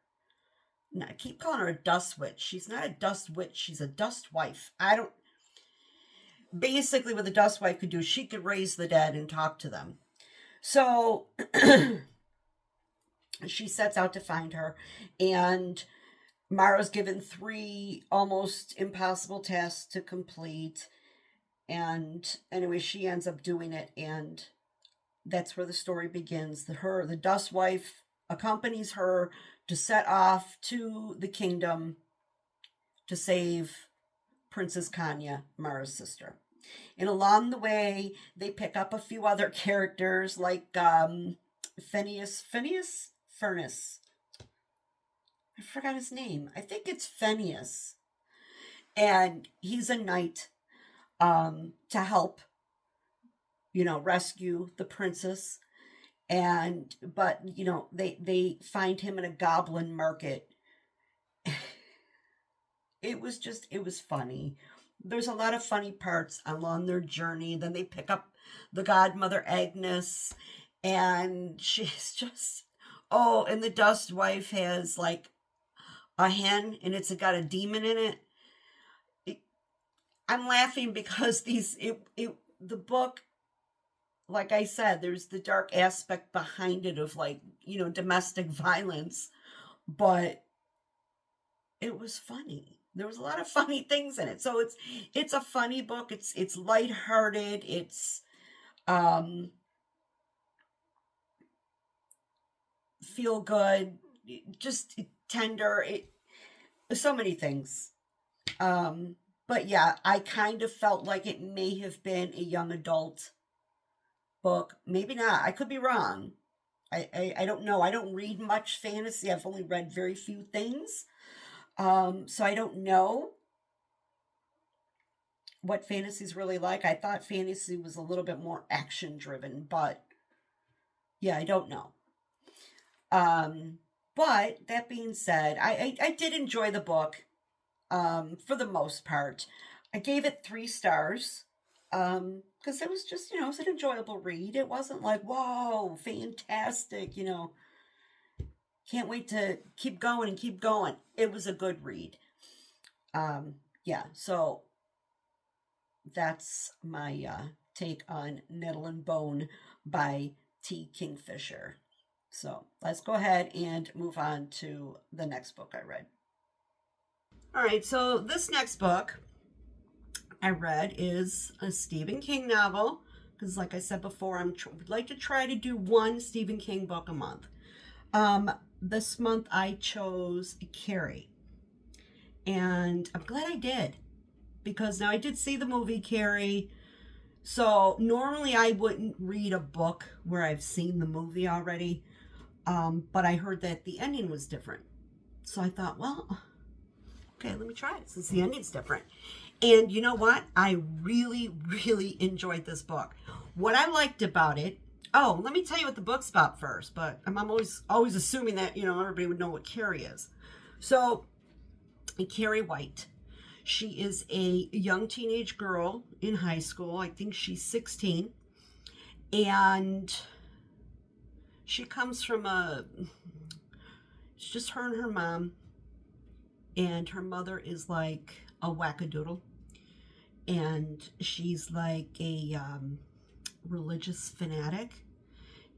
Now, I keep calling her a Dust Witch. She's not a Dust Witch, she's a Dust Wife. Basically what the Dust Wife could do, she could raise the dead and talk to them. So she sets out to find her, and Mara's given 3 almost impossible tasks to complete. And anyway, she ends up doing it, and that's where the story begins. The Dust Wife accompanies her to set off to the kingdom to save Princess Kanya, Mara's sister. And along the way, they pick up a few other characters like Furnace. I forgot his name. I think it's Phineas. And he's a knight to help, rescue the princess. But they find him in a goblin market. It was funny. There's a lot of funny parts along their journey. Then they pick up the godmother Agnes, and she's just, and the Dust Wife has like a hen, and it's got a demon in it. I'm laughing because the book, like I said, there's the dark aspect behind it of domestic violence, but it was funny. There was a lot of funny things in it. So it's a funny book. It's lighthearted. It's feel good, just tender. So many things. But yeah, I kind of felt like it may have been a young adult book. Maybe not. I could be wrong. I don't know. I don't read much fantasy. I've only read very few things. So I don't know what fantasy's really like. I thought fantasy was a little bit more action driven, but yeah, I don't know. But that being said, I did enjoy the book, for the most part. I gave it 3 stars, because it was just, it was an enjoyable read. It wasn't like, whoa, fantastic, can't wait to keep going and keep going. It was a good read. Yeah, so that's my take on Nettle Bone by T. Kingfisher. So let's go ahead and move on to the next book I read. All right, so this next book I read is a Stephen King novel because like I said before, would like to try to do one Stephen King book a month. This month I chose Carrie, and I'm glad I did, because now I did see the movie Carrie. So normally I wouldn't read a book where I've seen the movie already, but I heard that the ending was different. So I thought, well, okay, let me try it since the ending's different. And you know what? I really, really enjoyed this book. What I liked about it, oh, let me tell you what the book's about first, but I'm always assuming that, everybody would know what Carrie is. So, Carrie White, she is a young teenage girl in high school. I think she's 16. And she comes from it's just her and her mom. And her mother is like a wackadoodle. And she's like a religious fanatic.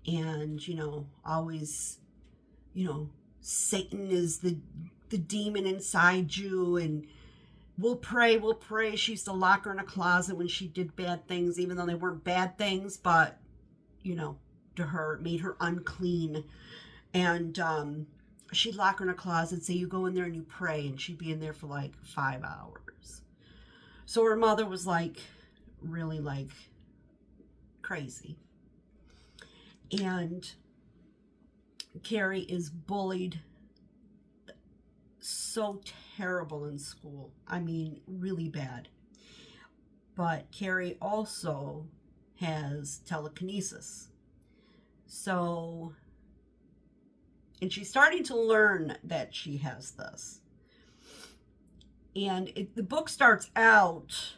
And, always, Satan is the demon inside you. And we'll pray. She used to lock her in a closet when she did bad things, even though they weren't bad things. But, to her, it made her unclean. And she'd lock her in a closet and say, you go in there and you pray. And she'd be in there for like 5 hours. So her mother was like, really like crazy. And Carrie is bullied so terrible in school. I mean, really bad. But Carrie also has telekinesis. So, and she's starting to learn that she has this. And the book starts out,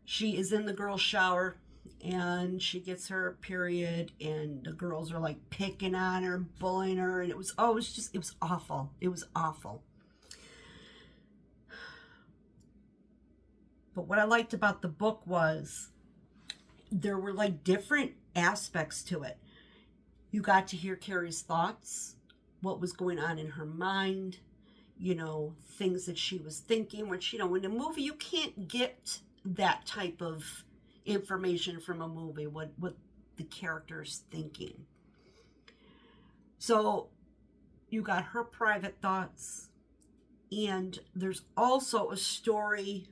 she is in the girls' shower and she gets her period and the girls are like picking on her, bullying her, and it was awful. It was awful. But what I liked about the book was there were like different aspects to it. You got to hear Carrie's thoughts, what was going on in her mind, things that she was thinking, which, in a movie, you can't get that type of information from a movie, what the character's thinking. So you got her private thoughts, and there's also a story.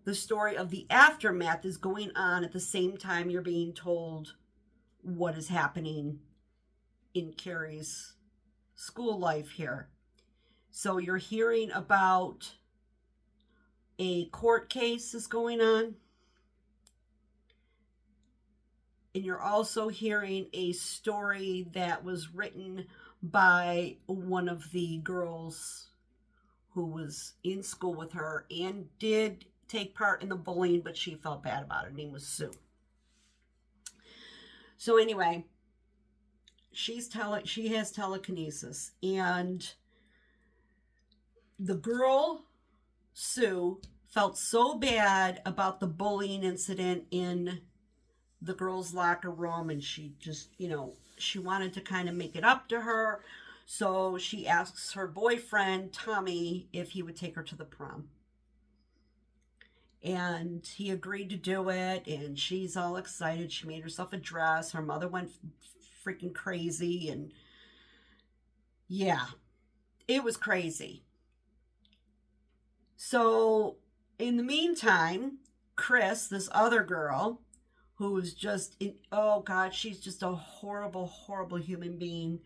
The story of the aftermath is going on at the same time you're being told what is happening in Carrie's school life here. So you're hearing about a court case is going on. And you're also hearing a story that was written by one of the girls who was in school with her and did take part in the bullying, but she felt bad about it. Her name was Sue. So anyway, she has telekinesis, and the girl, Sue, felt so bad about the bullying incident in the girls' locker room, and she just, she wanted to kind of make it up to her. So she asks her boyfriend, Tommy, if he would take her to the prom. And he agreed to do it, and she's all excited. She made herself a dress. Her mother went freaking crazy, and yeah, it was crazy. So in the meantime, Chris, this other girl, who is just, oh God, she's just a horrible, horrible human being.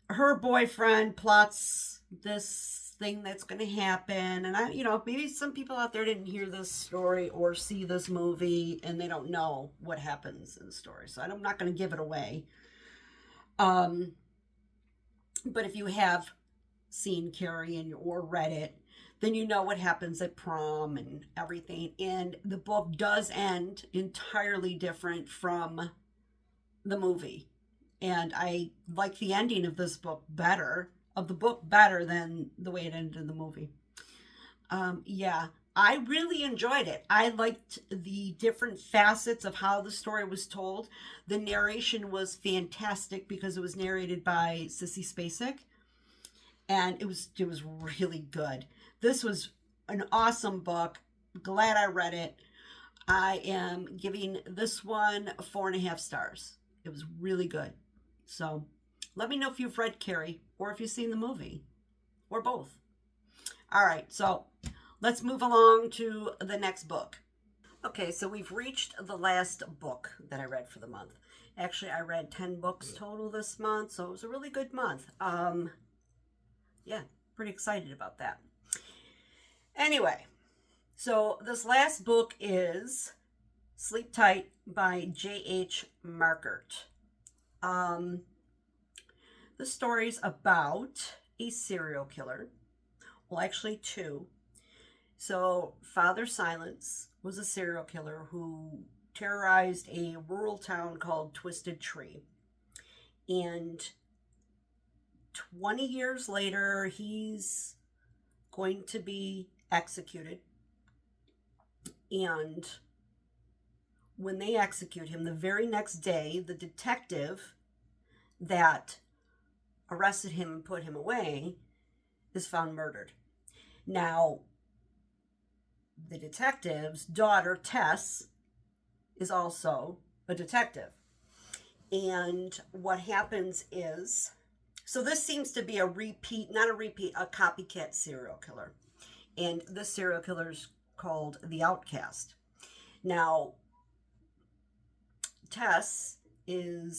Her boyfriend plots this thing that's going to happen. And maybe some people out there didn't hear this story or see this movie and they don't know what happens in the story. So I'm not going to give it away. But if you have seen Carrie or read it, then you know what happens at prom and everything. And the book does end entirely different from the movie. And I like the ending of this book better, than the way it ended in the movie. Yeah, I really enjoyed it. I liked the different facets of how the story was told. The narration was fantastic because it was narrated by Sissy Spacek. And it was really good. This was an awesome book. Glad I read it. I am giving this one 4.5 stars. It was really good. So let me know if you've read Carrie or if you've seen the movie or both. All right, so let's move along to the next book. Okay, so we've reached the last book that I read for the month. Actually, I read 10 books total this month, so it was a really good month. Yeah, pretty excited about that. Anyway, so this last book is Sleep Tight by J.H. Markert. The story's about a serial killer. Well, actually, two. So, Father Silence was a serial killer who terrorized a rural town called Twisted Tree. And 20 years later, he's going to be executed. And when they execute him, the very next day, the detective that arrested him and put him away is found murdered. Now, the detective's daughter, Tess, is also a detective. And what happens is, so this seems to be a copycat serial killer. And this serial killer is called the Outcast. Now, Tess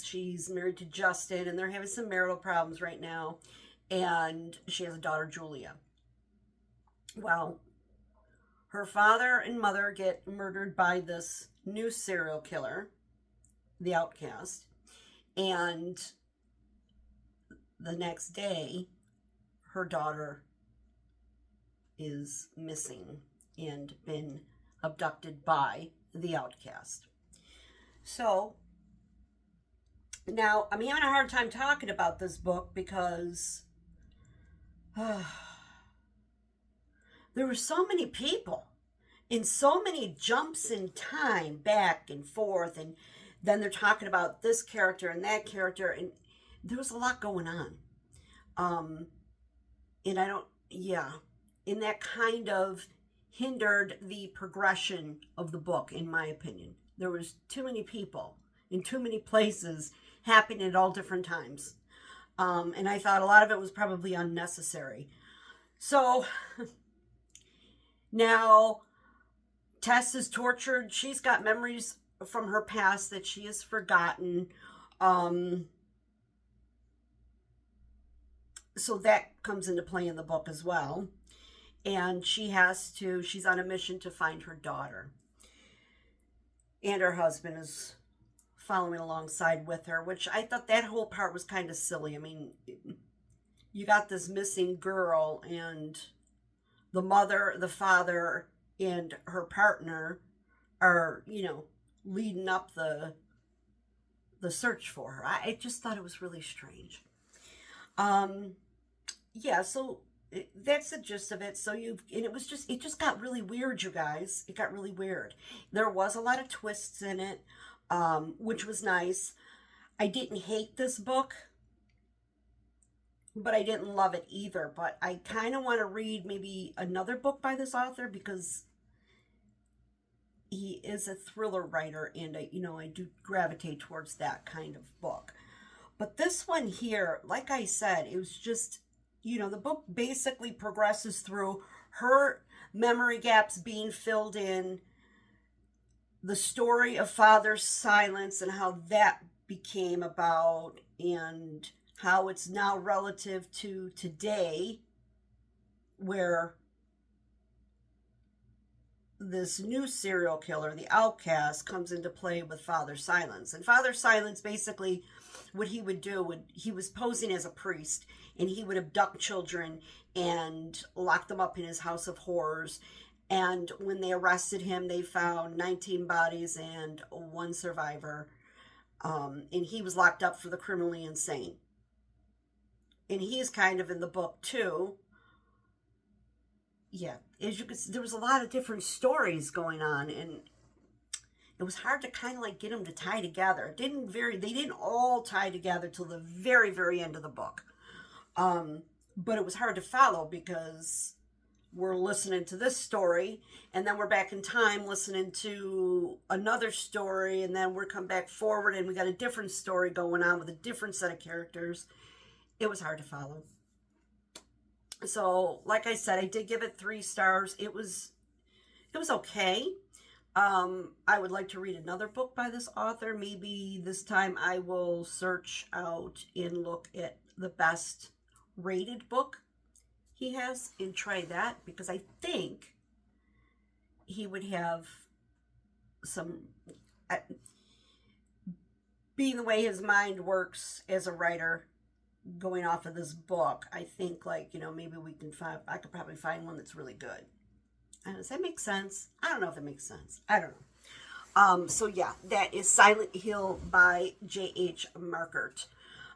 she's married to Justin, and they're having some marital problems right now. And she has a daughter, Julia. Well, her father and mother get murdered by this new serial killer, the Outcast. And the next day, her daughter is missing and been abducted by the Outcast. So, now I'm having a hard time talking about this book because there were so many people and so many jumps in time back and forth, and then they're talking about this character and that character, and there was a lot going on. And and that kind of hindered the progression of the book, in my opinion. There was too many people in too many places happening at all different times. And I thought a lot of it was probably unnecessary. So now Tess is tortured. She's got memories from her past that she has forgotten. So that comes into play in the book as well. And she's on a mission to find her daughter. And her husband is following alongside with her, which I thought that whole part was kind of silly. I mean, you got this missing girl, and the mother, the father, and her partner are, leading up the search for her. I just thought it was really strange. So that's the gist of it. It just got really weird, you guys. It got really weird. There was a lot of twists in it, which was nice. I didn't hate this book, but I didn't love it either. But I kind of want to read maybe another book by this author because he is a thriller writer, and I do gravitate towards that kind of book. But this one here, like I said, it was just, the book basically progresses through her memory gaps being filled in, the story of Father Silence and how that became about, and how it's now relative to today, where this new serial killer, the Outcast, comes into play with Father Silence. And Father Silence, basically, what he would do, he was posing as a priest, and he would abduct children and lock them up in his house of horrors. And when they arrested him, they found 19 bodies and one survivor. And he was locked up for the criminally insane. And he's kind of in the book, too. Yeah, as you can see, there was a lot of different stories going on, and it was hard to kind of like get them to tie together. They didn't all tie together till the very, very end of the book. But it was hard to follow because we're listening to this story, and then we're back in time listening to another story, and then we're come back forward and we got a different story going on with a different set of characters. It was hard to follow. So, like I said, I did give it 3 stars. It was okay. I would like to read another book by this author. Maybe this time I will search out and look at the best rated book he has and try that, because I think he would have some, being the way his mind works as a writer, going off of this book, I think, like, maybe I could probably find one that's really good. Does that make sense? I don't know if it makes sense. I don't know. So yeah, that is Silent Hill by J.H. Markert.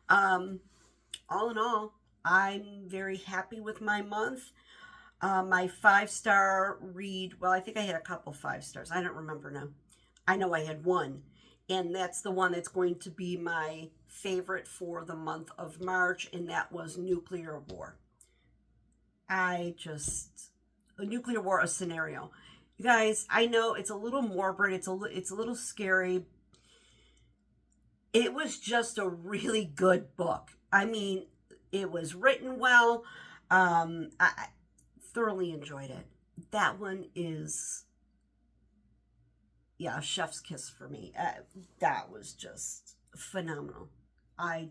All in all, I'm very happy with my month. My 5-star read, well, I think I had a couple 5 stars. I don't remember now. I know I had one, and that's the one that's going to be my favorite for the month of March, and that was Nuclear War. A Nuclear War, a scenario. You guys, I know it's a little morbid, it's a little scary. It was just a really good book. I mean, it was written well. I thoroughly enjoyed it. That one is, yeah, a chef's kiss for me. That was just phenomenal. I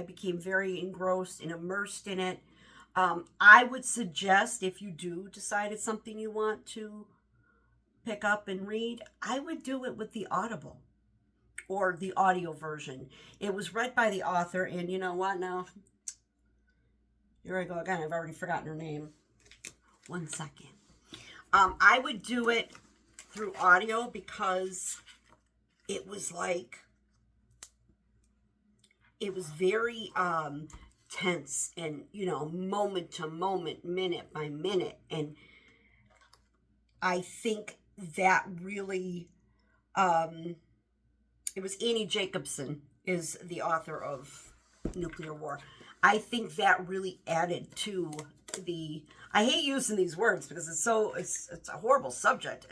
became very engrossed and immersed in it. I would suggest, if you do decide it's something you want to pick up and read, I would do it with the Audible or the audio version. It was read by the author, and you know what now? Here I go again. I've already forgotten her name. 1 second. I would do it through audio because it was very tense and, moment to moment, minute by minute. And I think that really, it was Annie Jacobsen is the author of Nuclear War. I think that really added to I hate using these words because it's a horrible subject.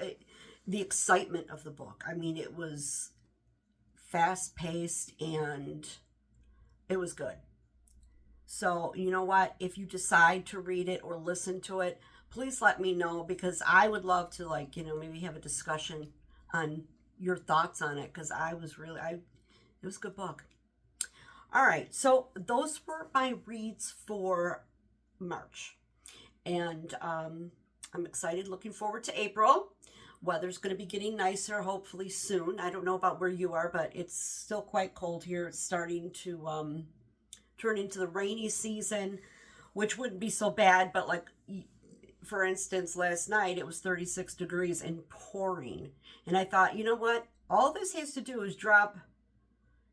The excitement of the book. I mean, it was fast paced and it was good. So, you know what? If you decide to read it or listen to it, please let me know, because I would love to, maybe have a discussion on your thoughts on it, because it was a good book. All right, so those were my reads for March. And I'm excited, looking forward to April. Weather's going to be getting nicer, hopefully soon. I don't know about where you are, but it's still quite cold here. It's starting to turn into the rainy season, which wouldn't be so bad, but for instance, last night it was 36 degrees and pouring. And I thought, you know what? All this has to do is drop,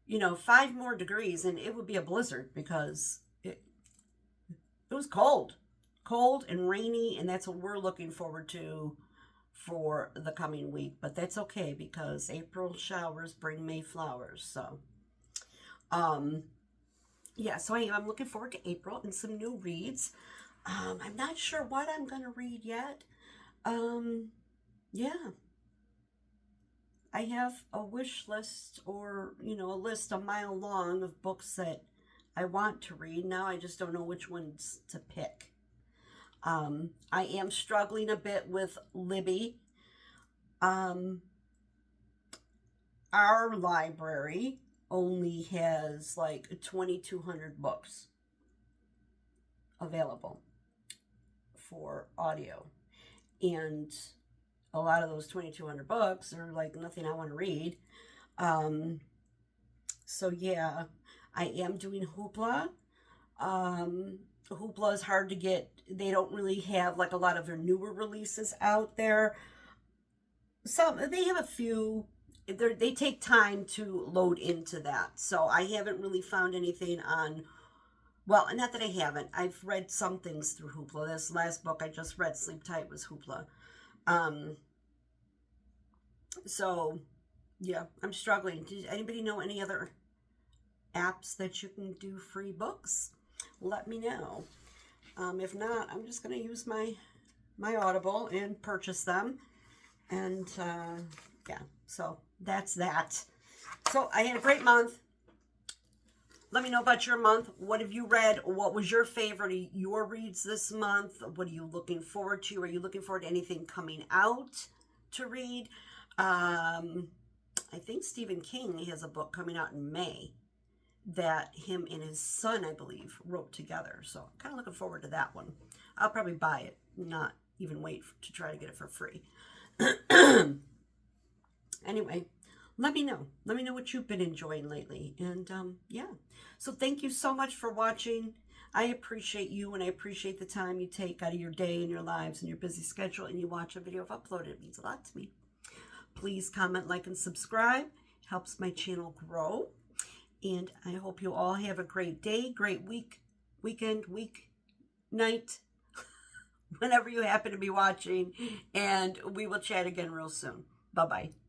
5 more degrees and it would be a blizzard, because it was cold and rainy, and that's what we're looking forward to for the coming week. But that's okay, because April showers bring May flowers. So, yeah, so I'm looking forward to April and some new reads. I'm not sure what I'm going to read yet. Yeah. I have a wish list, or, a list a mile long of books that I want to read. Now I just don't know which ones to pick. I am struggling a bit with Libby. Our library only has 2,200 books available for audio, and a lot of those 2,200 books are nothing I want to read. So yeah, I am doing Hoopla. Hoopla is hard to get. They don't really have a lot of their newer releases out there. They have a few. They take time to load into that. So I haven't really found anything on, well, not that I haven't. I've read some things through Hoopla. This last book I just read, Sleep Tight, was Hoopla. So yeah, I'm struggling. Does anybody know any other apps that you can do free books? Let me know. If not, I'm just going to use my Audible and purchase them. And yeah, so that's that. So I had a great month. Let me know about your month. What have you read? What was your favorite of your reads this month? What are you looking forward to? Are you looking forward to anything coming out to read? I think Stephen King has a book coming out in May that him and his son, I believe, wrote together. So I'm kind of looking forward to that one. I'll probably buy it, not even wait to try to get it for free. Anyway, let me know. Let me know what you've been enjoying lately. And yeah, so thank you so much for watching. I appreciate you, and I appreciate the time you take out of your day and your lives and your busy schedule, and you watch a video I've uploaded. It means a lot to me. Please comment, like, and subscribe. It helps my channel grow. And I hope you all have a great day, great week, weekend, week, night, whenever you happen to be watching. And we will chat again real soon. Bye-bye.